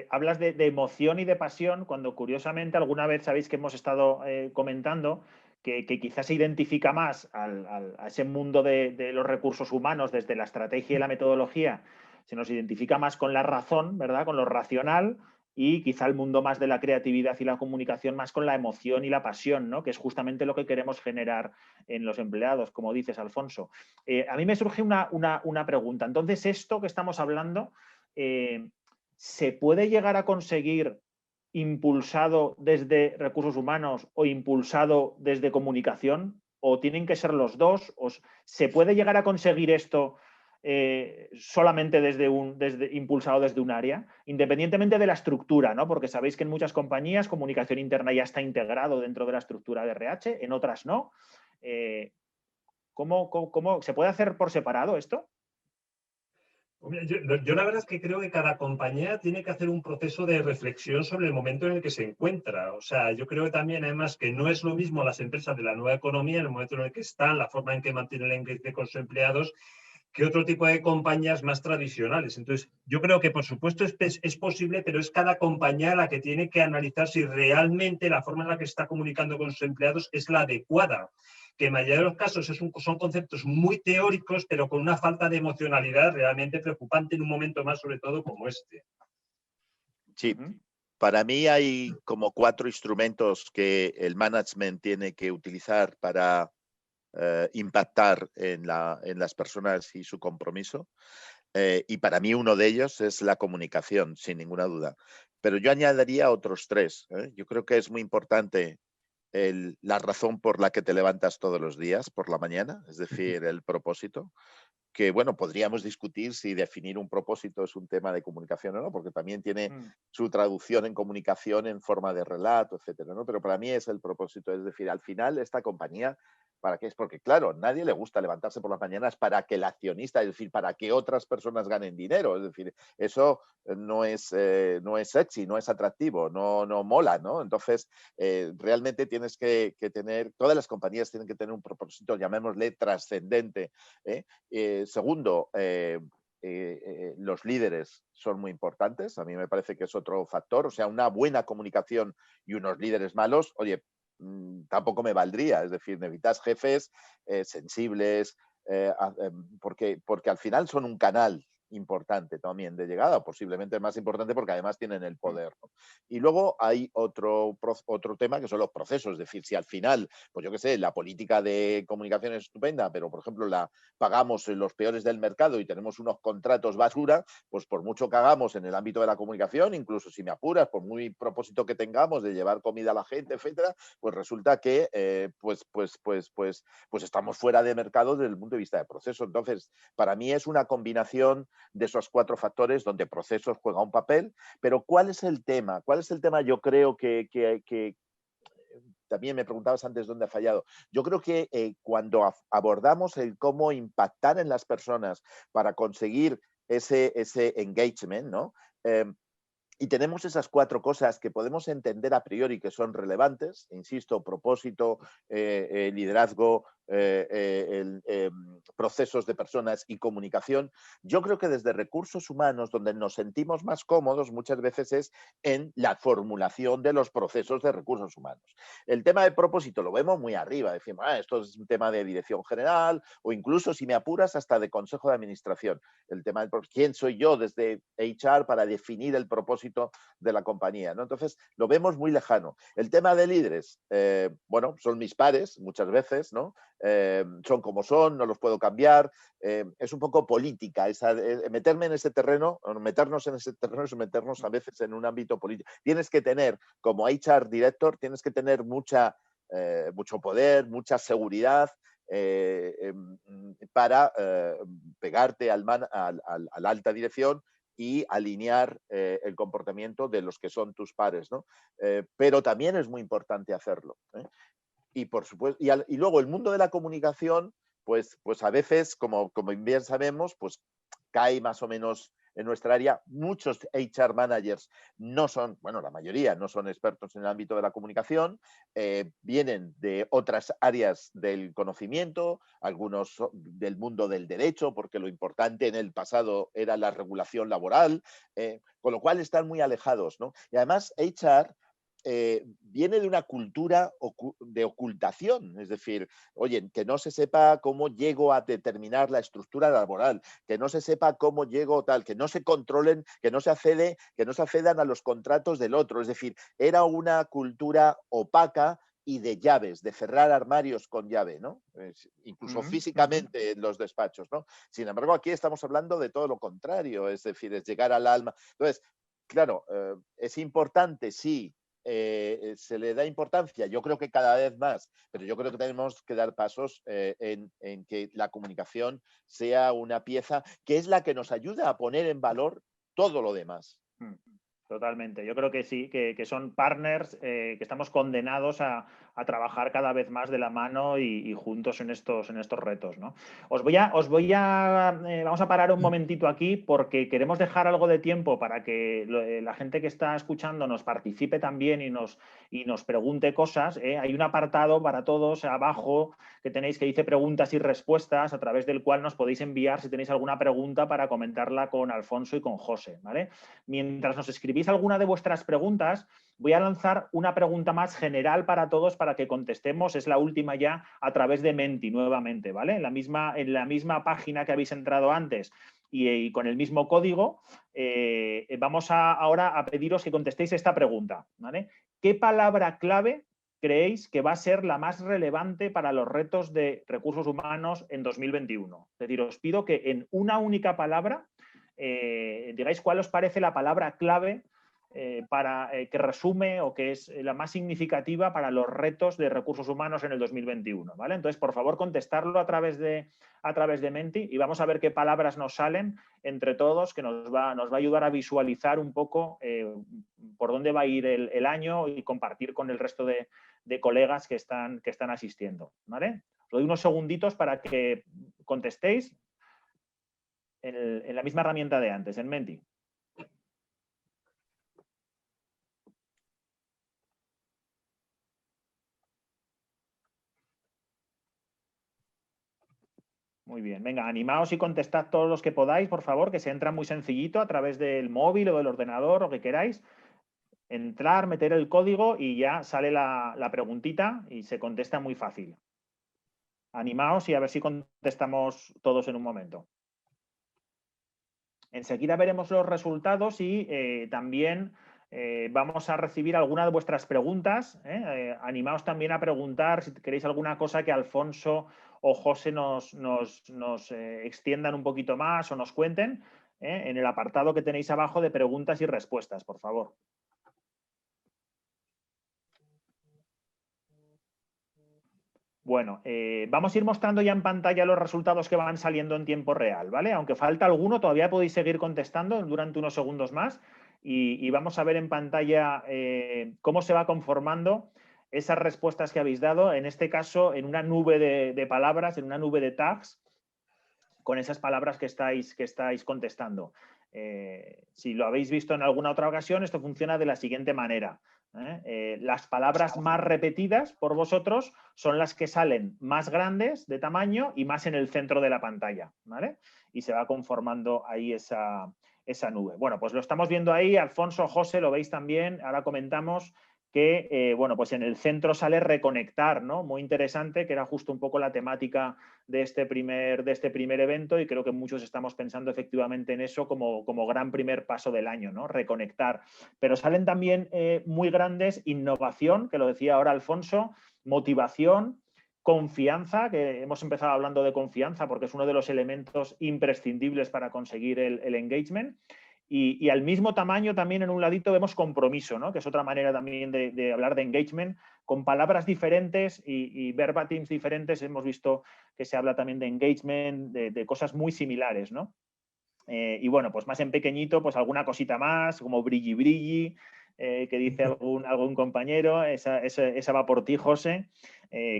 Hablas de emoción y de pasión cuando curiosamente alguna vez sabéis que hemos estado comentando que quizás se identifica más a ese mundo de los recursos humanos desde la estrategia y la metodología, se nos identifica más con la razón, ¿verdad? Con lo racional, y quizá el mundo más de la creatividad y la comunicación más con la emoción y la pasión, ¿no? Que es justamente lo que queremos generar en los empleados, como dices, Alfonso. A mí me surge una pregunta. Entonces, esto que estamos hablando, ¿se puede llegar a conseguir impulsado desde recursos humanos o impulsado desde comunicación? ¿O tienen que ser los dos? ¿O se puede llegar a conseguir esto solamente impulsado desde un área, independientemente de la estructura, ¿no? Porque sabéis que en muchas compañías comunicación interna ya está integrado dentro de la estructura de RH, en otras no. ¿Cómo se puede hacer por separado esto? Yo la verdad es que creo que cada compañía tiene que hacer un proceso de reflexión sobre el momento en el que se encuentra. O sea, yo creo que también, además, que no es lo mismo las empresas de la nueva economía, en el momento en el que están, la forma en que mantienen el engagement con sus empleados, que otro tipo de compañías más tradicionales. Entonces, yo creo que, por supuesto, es posible, pero es cada compañía la que tiene que analizar si realmente la forma en la que está comunicando con sus empleados es la adecuada. Que en mayoría de los casos son conceptos muy teóricos, pero con una falta de emocionalidad realmente preocupante en un momento más, sobre todo, como este. Sí, para mí hay como 4 instrumentos que el management tiene que utilizar para impactar en las personas y su compromiso. Y para mí uno de ellos es la comunicación, sin ninguna duda. Pero yo añadiría otros 3. Yo creo que es muy importante la razón por la que te levantas todos los días por la mañana, es decir, el propósito, que bueno, podríamos discutir si definir un propósito es un tema de comunicación o no, porque también tiene su traducción en comunicación en forma de relato, etcétera, ¿no? Pero para mí es el propósito, es decir, al final esta compañía, ¿para qué es? Porque claro, nadie le gusta levantarse por las mañanas para que el accionista, es decir, para que otras personas ganen dinero, es decir, eso no es sexy, no es atractivo, no mola, ¿no? Entonces, realmente tienes que tener, todas las compañías tienen que tener un propósito, llamémosle trascendente, segundo, los líderes son muy importantes. A mí me parece que es otro factor. O sea, una buena comunicación y unos líderes malos, oye, tampoco me valdría. Es decir, necesitas jefes sensibles, porque al final son un canal importante también de llegada, posiblemente más importante porque además tienen el poder, ¿no? Y luego hay otro tema que son los procesos, es decir, si al final, pues yo qué sé, la política de comunicación es estupenda, pero por ejemplo la pagamos en los peores del mercado y tenemos unos contratos basura, pues por mucho que hagamos en el ámbito de la comunicación, incluso si me apuras, por muy propósito que tengamos de llevar comida a la gente, etcétera, pues resulta que pues estamos fuera de mercado desde el punto de vista de proceso. Entonces, para mí es una combinación de esos 4 factores donde procesos juega un papel, pero ¿cuál es el tema? ¿Cuál es el tema? Yo creo que también me preguntabas antes dónde ha fallado. Yo creo que cuando abordamos el cómo impactar en las personas para conseguir ese engagement, ¿no? Y tenemos esas 4 cosas que podemos entender a priori que son relevantes, insisto, propósito, liderazgo, procesos de personas y comunicación. Yo creo que desde recursos humanos, donde nos sentimos más cómodos muchas veces es en la formulación de los procesos de recursos humanos. El tema de propósito lo vemos muy arriba, decimos, esto es un tema de dirección general o incluso, si me apuras, hasta de consejo de administración. El tema de quién soy yo desde HR para definir el propósito de la compañía, ¿no? Entonces, lo vemos muy lejano. El tema de líderes, bueno, son mis pares muchas veces, ¿no? Son como son, no los puedo cambiar. Es un poco política, meterme en ese terreno, meternos en ese terreno es meternos a veces en un ámbito político. Tienes que tener, como HR director, tienes que tener mucho poder, mucha seguridad para pegarte a la alta dirección y alinear el comportamiento de los que son tus pares, ¿no? Pero también es muy importante hacerlo, ¿eh? Y por supuesto, y luego el mundo de la comunicación, pues a veces, como bien sabemos, pues cae más o menos en nuestra área. Muchos HR managers no son, bueno, la mayoría no son expertos en el ámbito de la comunicación, vienen de otras áreas del conocimiento, algunos del mundo del derecho, porque lo importante en el pasado era la regulación laboral, con lo cual están muy alejados, ¿no? Y además HR viene de una cultura de ocultación, es decir, oye, que no se sepa cómo llego a determinar la estructura laboral, que no se sepa cómo llego tal, que no se controlen, que no se accedan a los contratos del otro, es decir, era una cultura opaca y de llaves, de cerrar armarios con llave, ¿no? Incluso físicamente en los despachos, ¿no? Sin embargo, aquí estamos hablando de todo lo contrario, es decir, es llegar al alma. Entonces, claro, es importante, sí, se le da importancia, yo creo que cada vez más, pero yo creo que tenemos que dar pasos en que la comunicación sea una pieza que es la que nos ayuda a poner en valor todo lo demás. Totalmente. Yo creo que sí, que son partners, que estamos condenados a trabajar cada vez más de la mano y juntos en estos retos, ¿no? Vamos a parar un momentito aquí porque queremos dejar algo de tiempo para que la gente que está escuchando nos participe también y nos pregunte cosas. Hay un apartado para todos abajo que tenéis que dice preguntas y respuestas, a través del cual nos podéis enviar si tenéis alguna pregunta para comentarla con Alfonso y con José, ¿vale? Mientras nos escribís alguna de vuestras preguntas, voy a lanzar una pregunta más general para todos para que contestemos. Es la última ya a través de Menti nuevamente, ¿vale? En la misma página que habéis entrado antes y con el mismo código, vamos ahora a pediros que contestéis esta pregunta, ¿vale? ¿Qué palabra clave creéis que va a ser la más relevante para los retos de recursos humanos en 2021? Es decir, os pido que en una única palabra digáis cuál os parece la palabra clave que resume o que es la más significativa para los retos de recursos humanos en el 2021, ¿vale? Entonces, por favor, contestarlo a través de Menti y vamos a ver qué palabras nos salen entre todos, que nos va a ayudar a visualizar un poco por dónde va a ir el año y compartir con el resto de colegas que están asistiendo, ¿vale? Os doy unos segunditos para que contestéis en la misma herramienta de antes, en Menti. Muy bien, venga, animaos y contestad todos los que podáis, por favor, que se entra muy sencillito a través del móvil o del ordenador o que queráis. Entrar, meter el código y ya sale la preguntita y se contesta muy fácil. Animaos y a ver si contestamos todos en un momento. Enseguida veremos los resultados y también vamos a recibir alguna de vuestras preguntas. Animaos también a preguntar si queréis alguna cosa que Alfonso o José nos extiendan un poquito más o nos cuenten en el apartado que tenéis abajo de preguntas y respuestas, por favor. Bueno, vamos a ir mostrando ya en pantalla los resultados que van saliendo en tiempo real, ¿vale? Aunque falta alguno, todavía podéis seguir contestando durante unos segundos más y vamos a ver en pantalla cómo se va conformando esas respuestas que habéis dado, en este caso en una nube de palabras, en una nube de tags, con esas palabras que estáis contestando. Si lo habéis visto en alguna otra ocasión, esto funciona de la siguiente manera. Las palabras más repetidas por vosotros son las que salen más grandes de tamaño y más en el centro de la pantalla, ¿vale? Y se va conformando ahí esa nube. Bueno, pues lo estamos viendo ahí. Alfonso, José, lo veis también. Ahora comentamos que, bueno, pues en el centro sale reconectar, ¿no? Muy interesante, que era justo un poco la temática de este primer evento, y creo que muchos estamos pensando efectivamente en eso como gran primer paso del año, ¿no? Reconectar. Pero salen también muy grandes innovación, que lo decía ahora Alfonso, motivación, confianza, que hemos empezado hablando de confianza porque es uno de los elementos imprescindibles para conseguir el engagement. Y al mismo tamaño también en un ladito vemos compromiso, ¿no? Que es otra manera también de hablar de engagement, con palabras diferentes y verbatims diferentes. Hemos visto que se habla también de engagement, de cosas muy similares, ¿no? Y bueno, pues más en pequeñito, pues alguna cosita más, como brilli brilli, que dice algún compañero, esa va por ti, José.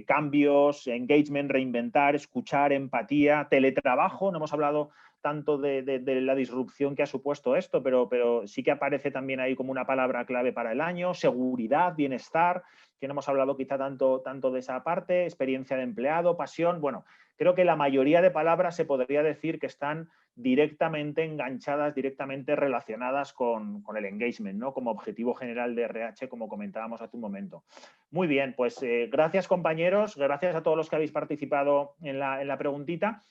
Cambios, engagement, reinventar, escuchar, empatía, teletrabajo. No hemos hablado tanto de la disrupción que ha supuesto esto, pero sí que aparece también ahí como una palabra clave para el año. Seguridad, bienestar, que no hemos hablado quizá tanto de esa parte. Experiencia de empleado, pasión. Bueno, creo que la mayoría de palabras se podría decir que están directamente enganchadas, directamente relacionadas con el engagement, ¿no? Como objetivo general de RH, como comentábamos hace un momento. Muy bien, pues gracias, compañeros, gracias a todos los que habéis participado en la preguntita.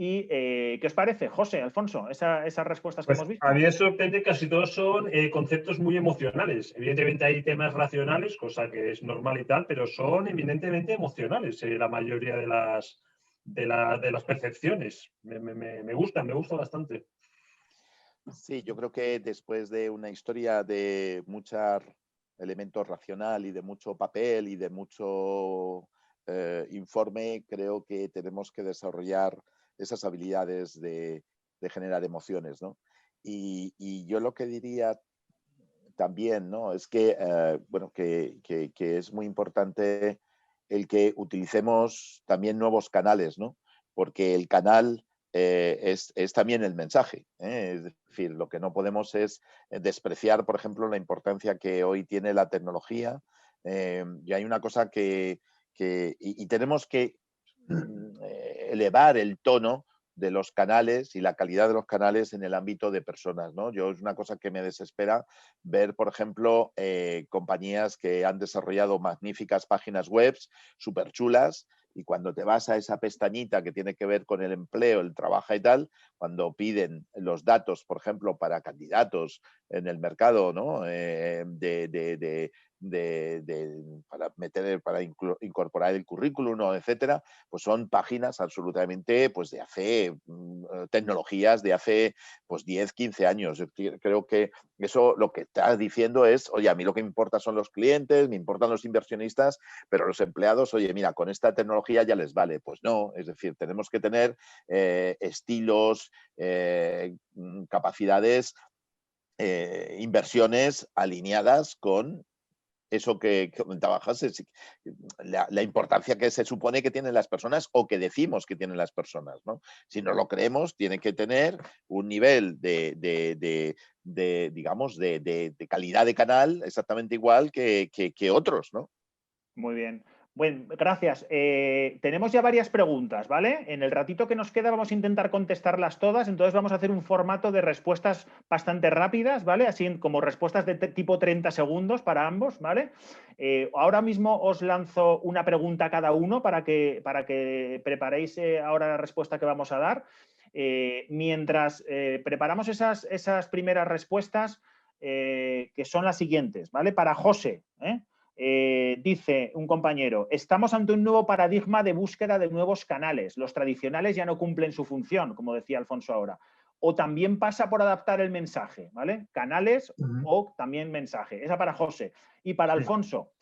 ¿Y qué os parece, José, Alfonso, esas respuestas que Pues hemos visto? a mí me sorprende, casi todos son conceptos muy emocionales. Evidentemente hay temas racionales, cosa que es normal y tal, pero son eminentemente emocionales la mayoría de las percepciones. Me gusta bastante. Sí, yo creo que después de una historia de muchos elementos racional y de mucho papel y de mucho informe, creo que tenemos que desarrollar esas habilidades de generar emociones, ¿no? Y yo lo que diría también, ¿no? Es que, bueno, que es muy importante el que utilicemos también nuevos canales, ¿no? Porque el canal es también el mensaje, ¿eh? Es decir, lo que no podemos es despreciar, por ejemplo, la importancia que hoy tiene la tecnología. Y hay una cosa y tenemos que elevar el tono de los canales y la calidad de los canales en el ámbito de personas, ¿no? Yo es una cosa que me desespera ver, por ejemplo, compañías que han desarrollado magníficas páginas web súper chulas, y cuando te vas a esa pestañita que tiene que ver con el empleo, el trabajo y tal, cuando piden los datos, por ejemplo, para candidatos en el mercado, ¿no? Para incorporar el currículum, etcétera, pues son páginas absolutamente pues de hace tecnologías de hace pues 10, 15 años. Yo creo que eso lo que está diciendo es, oye, a mí lo que me importa son los clientes, me importan los inversionistas, pero los empleados, oye, mira, con esta tecnología ya les vale. Pues no, es decir, tenemos que tener estilos, capacidades, inversiones alineadas con eso que comentaba José, la importancia que se supone que tienen las personas o que decimos que tienen las personas, ¿no? Si no lo creemos, tiene que tener un nivel digamos, de calidad de canal exactamente igual que otros, ¿no? Muy bien. Bueno, gracias. Tenemos ya varias preguntas, ¿vale? En el ratito que nos queda vamos a intentar contestarlas todas, entonces vamos a hacer un formato de respuestas bastante rápidas, ¿vale? Así como respuestas de tipo 30 segundos para ambos, ¿vale? Ahora mismo os lanzo una pregunta a cada uno para que preparéis ahora la respuesta que vamos a dar. Mientras preparamos esas primeras respuestas, que son las siguientes, ¿vale? Para José, dice un compañero, estamos ante un nuevo paradigma de búsqueda de nuevos canales. Los tradicionales ya no cumplen su función, como decía Alfonso ahora. O también pasa por adaptar el mensaje, ¿vale? Canales o también mensaje. Esa para José. Y para Alfonso,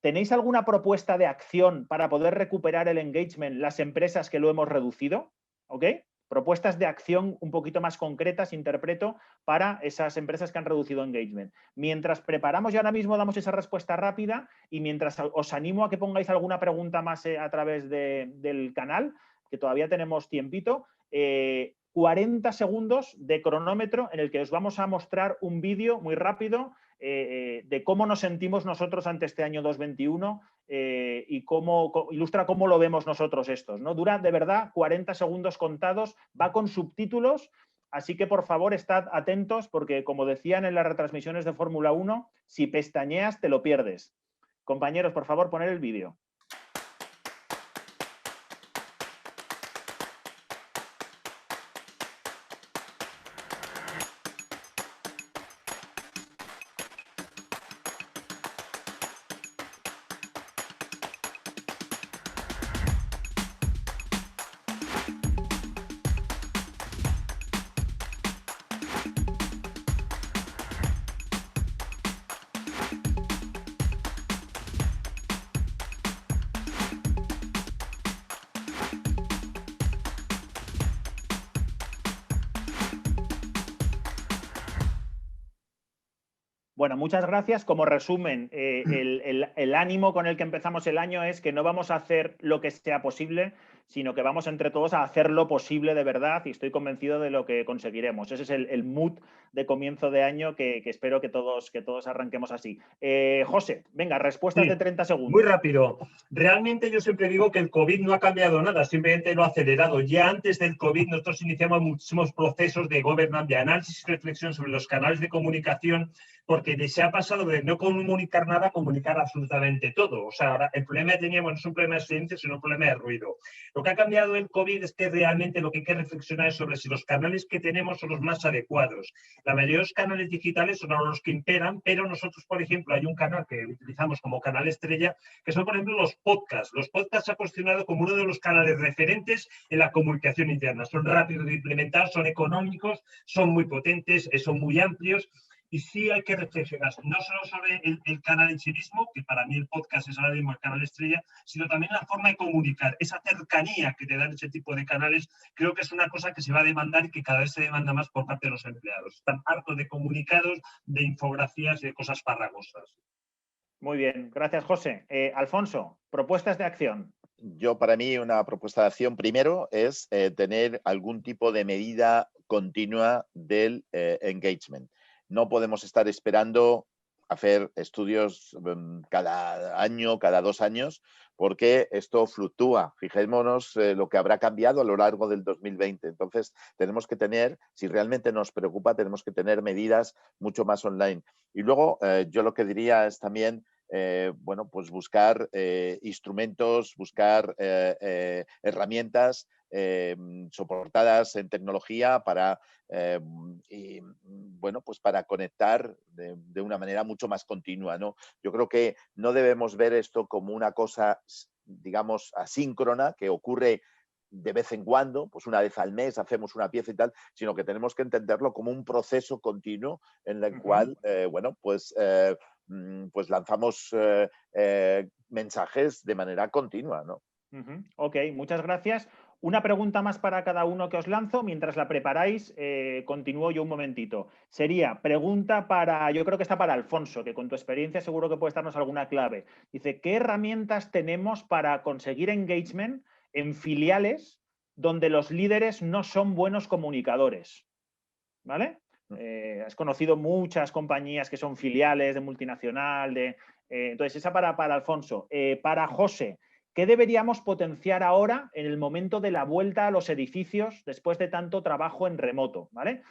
¿tenéis alguna propuesta de acción para poder recuperar el engagement las empresas que lo hemos reducido? ¿Ok? Propuestas de acción un poquito más concretas, interpreto, para esas empresas que han reducido engagement. Mientras preparamos y ahora mismo damos esa respuesta rápida, y mientras os animo a que pongáis alguna pregunta más a través del canal, que todavía tenemos tiempito, 40 segundos de cronómetro en el que os vamos a mostrar un vídeo muy rápido de cómo nos sentimos nosotros ante este año 2021 y ilustra cómo lo vemos nosotros estos, ¿no? Dura de verdad 40 segundos contados, va con subtítulos, así que por favor estad atentos porque, como decían en las retransmisiones de Fórmula 1, si pestañeas te lo pierdes. Compañeros, por favor, poner el vídeo. Bueno, muchas gracias. Como resumen, el ánimo con el que empezamos el año es que no vamos a hacer lo que sea posible, sino que vamos entre todos a hacer lo posible de verdad y estoy convencido de lo que conseguiremos. Ese es el mood de comienzo de año que espero que todos arranquemos así. José, venga, respuestas de 30 segundos. Muy rápido. Realmente yo siempre digo que el COVID no ha cambiado nada, simplemente lo ha acelerado. Ya antes del COVID nosotros iniciamos muchísimos procesos de governance, de análisis y reflexión sobre los canales de comunicación, porque se ha pasado de no comunicar nada a comunicar absolutamente todo. O sea, ahora el problema que teníamos no es un problema de silencio, sino un problema de ruido. Lo que ha cambiado el COVID es que realmente lo que hay que reflexionar es sobre si los canales que tenemos son los más adecuados. La mayoría de los canales digitales son los que imperan, pero nosotros, por ejemplo, hay un canal que utilizamos como canal estrella, que son, por ejemplo, los podcasts. Los podcasts se han posicionado como uno de los canales referentes en la comunicación interna. Son rápidos de implementar, son económicos, son muy potentes, son muy amplios. Y sí hay que reflexionar, no solo sobre el canal en sí mismo, que para mí el podcast es ahora mismo el canal estrella, sino también la forma de comunicar. Esa cercanía que te dan ese tipo de canales, creo que es una cosa que se va a demandar y que cada vez se demanda más por parte de los empleados. Están hartos de comunicados, de infografías y de cosas farragosas. Muy bien, gracias, José. Alfonso, propuestas de acción. Para mí, una propuesta de acción primero es tener algún tipo de medida continua del engagement. No podemos estar esperando hacer estudios cada año, cada 2 años, porque esto fluctúa. Fijémonos lo que habrá cambiado a lo largo del 2020. Entonces, tenemos que tener, si realmente nos preocupa, tenemos que tener medidas mucho más online. Y luego, yo lo que diría es también bueno, pues buscar instrumentos, buscar herramientas soportadas en tecnología para, bueno, pues para conectar de una manera mucho más continua, ¿no? Yo creo que no debemos ver esto como una cosa, digamos, asíncrona, que ocurre de vez en cuando, pues una vez al mes hacemos una pieza y tal, sino que tenemos que entenderlo como un proceso continuo en el cual, bueno, pues lanzamos mensajes de manera continua, ¿no? Ok, muchas gracias. Una pregunta más para cada uno que os lanzo. Mientras la preparáis, continúo yo un momentito. Sería pregunta para, yo creo que está para Alfonso, que con tu experiencia seguro que puedes darnos alguna clave. Dice, ¿qué herramientas tenemos para conseguir engagement en filiales donde los líderes no son buenos comunicadores? ¿Vale? Has conocido muchas compañías que son filiales de multinacional. Entonces, esa para Alfonso. Para José, ¿qué deberíamos potenciar ahora en el momento de la vuelta a los edificios después de tanto trabajo en remoto? ¿Vale?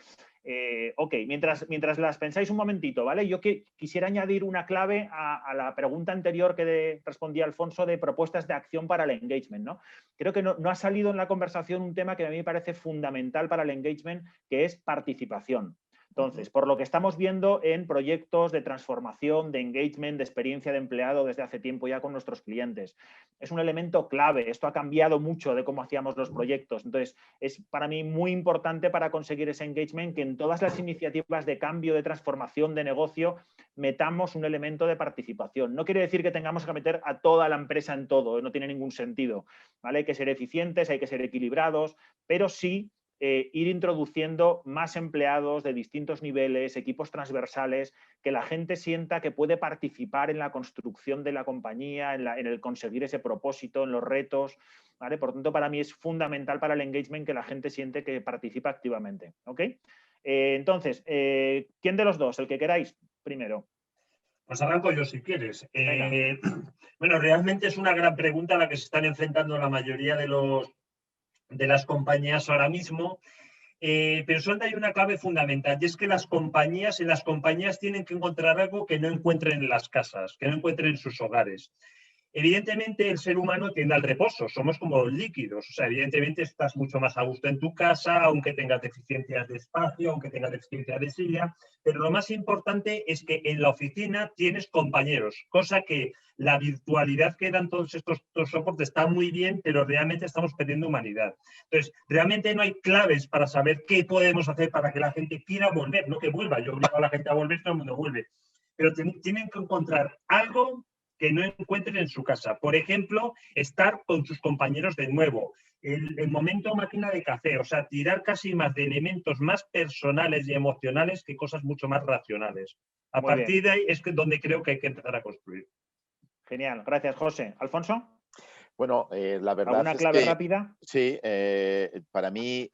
Ok, mientras las pensáis un momentito, ¿vale? Yo quisiera añadir una clave a la pregunta anterior que respondía Alfonso de propuestas de acción para el engagement, ¿no? Creo que no ha salido en la conversación un tema que a mí me parece fundamental para el engagement, que es participación. Entonces, por lo que estamos viendo en proyectos de transformación, de engagement, de experiencia de empleado desde hace tiempo ya con nuestros clientes, es un elemento clave. Esto ha cambiado mucho de cómo hacíamos los proyectos. Entonces, es para mí muy importante para conseguir ese engagement que en todas las iniciativas de cambio, de transformación, de negocio, metamos un elemento de participación. No quiere decir que tengamos que meter a toda la empresa en todo, no tiene ningún sentido, ¿vale? Hay que ser eficientes, hay que ser equilibrados, pero sí ir introduciendo más empleados de distintos niveles, equipos transversales, que la gente sienta que puede participar en la construcción de la compañía, en el conseguir ese propósito, en los retos, ¿vale? Por tanto, para mí es fundamental para el engagement que la gente siente que participa activamente, ¿ok? Entonces, ¿quién de los dos? El que queráis, primero. Pues arranco yo si quieres. Bueno, realmente es una gran pregunta a la que se están enfrentando la mayoría de las compañías ahora mismo. Pero solo hay una clave fundamental, y es que en las compañías tienen que encontrar algo que no encuentren en las casas, que no encuentren en sus hogares. Evidentemente, el ser humano tiende al reposo, somos como líquidos, o sea, evidentemente estás mucho más a gusto en tu casa, aunque tengas deficiencias de espacio, aunque tengas deficiencias de silla, pero lo más importante es que en la oficina tienes compañeros, cosa que la virtualidad que dan todos estos soportes está muy bien, pero realmente estamos perdiendo humanidad. Entonces, realmente no hay claves para saber qué podemos hacer para que la gente quiera volver, no que vuelva. Yo obligo a la gente a volver, todo el mundo vuelve. Pero tienen que encontrar algo que no encuentren en su casa. Por ejemplo, estar con sus compañeros de nuevo. El momento máquina de café, o sea, tirar casi más de elementos más personales y emocionales que cosas mucho más racionales. A partir de ahí es donde creo que hay que empezar a construir. Genial, gracias, José. ¿Alfonso? Bueno, la verdad ¿Alguna clave rápida? Sí, para mí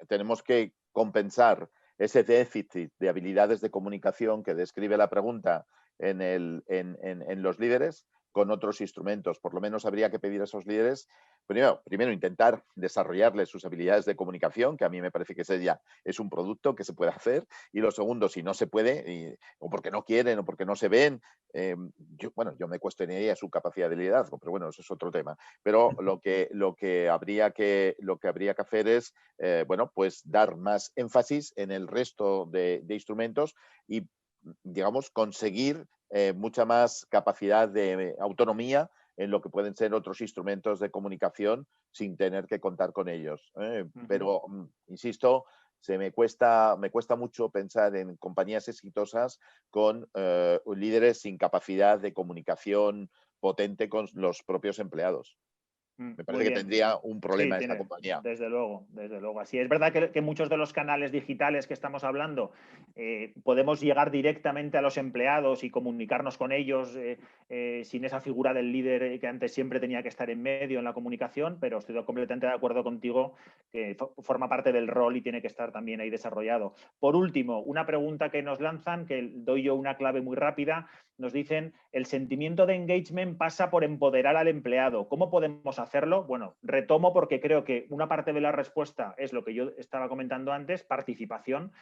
tenemos que compensar ese déficit de habilidades de comunicación que describe la pregunta en los líderes con otros instrumentos. Por lo menos habría que pedir a esos líderes, primero intentar desarrollarles sus habilidades de comunicación, que a mí me parece que ese ya es un producto que se puede hacer. Y lo segundo, si no se puede, o porque no quieren o porque no se ven, yo me cuestionaría su capacidad de liderazgo, pero bueno, eso es otro tema. Pero lo que habría que hacer es, pues dar más énfasis en el resto de instrumentos y, digamos, conseguir mucha más capacidad de autonomía en lo que pueden ser otros instrumentos de comunicación sin tener que contar con ellos. Pero, insisto, me cuesta mucho pensar en compañías exitosas con líderes sin capacidad de comunicación potente con los propios empleados. Me parece que tendría un problema esta compañía. Desde luego, desde luego. Así es verdad que muchos de los canales digitales que estamos hablando podemos llegar directamente a los empleados y comunicarnos con ellos sin esa figura del líder que antes siempre tenía que estar en medio en la comunicación, pero estoy completamente de acuerdo contigo que forma parte del rol y tiene que estar también ahí desarrollado. Por último, una pregunta que nos lanzan, que doy yo una clave muy rápida. Nos dicen, el sentimiento de engagement pasa por empoderar al empleado. ¿Cómo podemos hacerlo? Bueno, retomo porque creo que una parte de la respuesta es lo que yo estaba comentando antes, participación.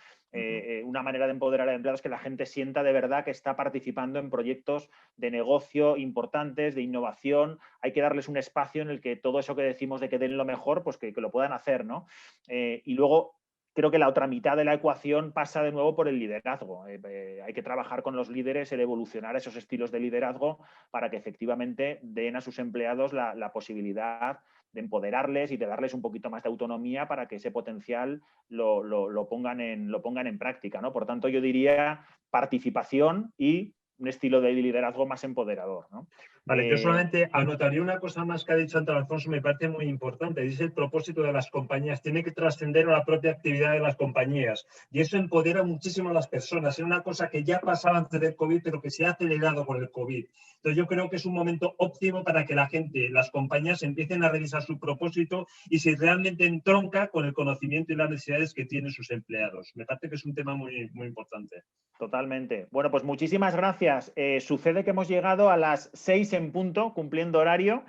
Una manera de empoderar al empleado es que la gente sienta de verdad que está participando en proyectos de negocio importantes, de innovación. Hay que darles un espacio en el que todo eso que decimos de que den lo mejor, pues que lo puedan hacer, ¿no? Y luego, creo que la otra mitad de la ecuación pasa de nuevo por el liderazgo. Hay que trabajar con los líderes, el evolucionar esos estilos de liderazgo para que efectivamente den a sus empleados la posibilidad de empoderarles y de darles un poquito más de autonomía para que ese potencial lo pongan en práctica, ¿no? Por tanto, yo diría participación y un estilo de liderazgo más empoderador, ¿no? Vale, yo solamente anotaría una cosa más que ha dicho antes Alfonso, me parece muy importante, es el propósito de las compañías, tiene que trascender a la propia actividad de las compañías y eso empodera muchísimo a las personas, es una cosa que ya pasaba antes del COVID, pero que se ha acelerado con el COVID. Entonces yo creo que es un momento óptimo para que la gente, las compañías empiecen a revisar su propósito y si realmente entronca con el conocimiento y las necesidades que tienen sus empleados. Me parece que es un tema muy, muy importante. Totalmente. Bueno, pues muchísimas gracias. Sucede que hemos llegado a las 6 en punto, cumpliendo horario.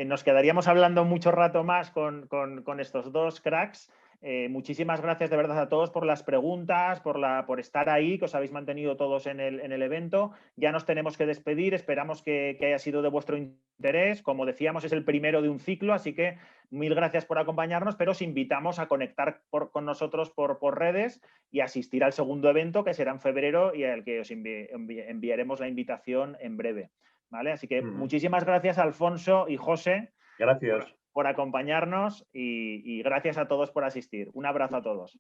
Nos quedaríamos hablando mucho rato más con estos dos cracks. Muchísimas gracias de verdad a todos por las preguntas, por estar ahí, que os habéis mantenido todos en el evento. Ya nos tenemos que despedir, esperamos que haya sido de vuestro interés. Como decíamos, es el primero de un ciclo, así que mil gracias por acompañarnos, pero os invitamos a conectar con nosotros por redes y asistir al segundo evento, que será en febrero y al que os enviaremos la invitación en breve. ¿Vale? Así que muchísimas gracias, Alfonso y José. Gracias. Por acompañarnos y gracias a todos por asistir. Un abrazo a todos.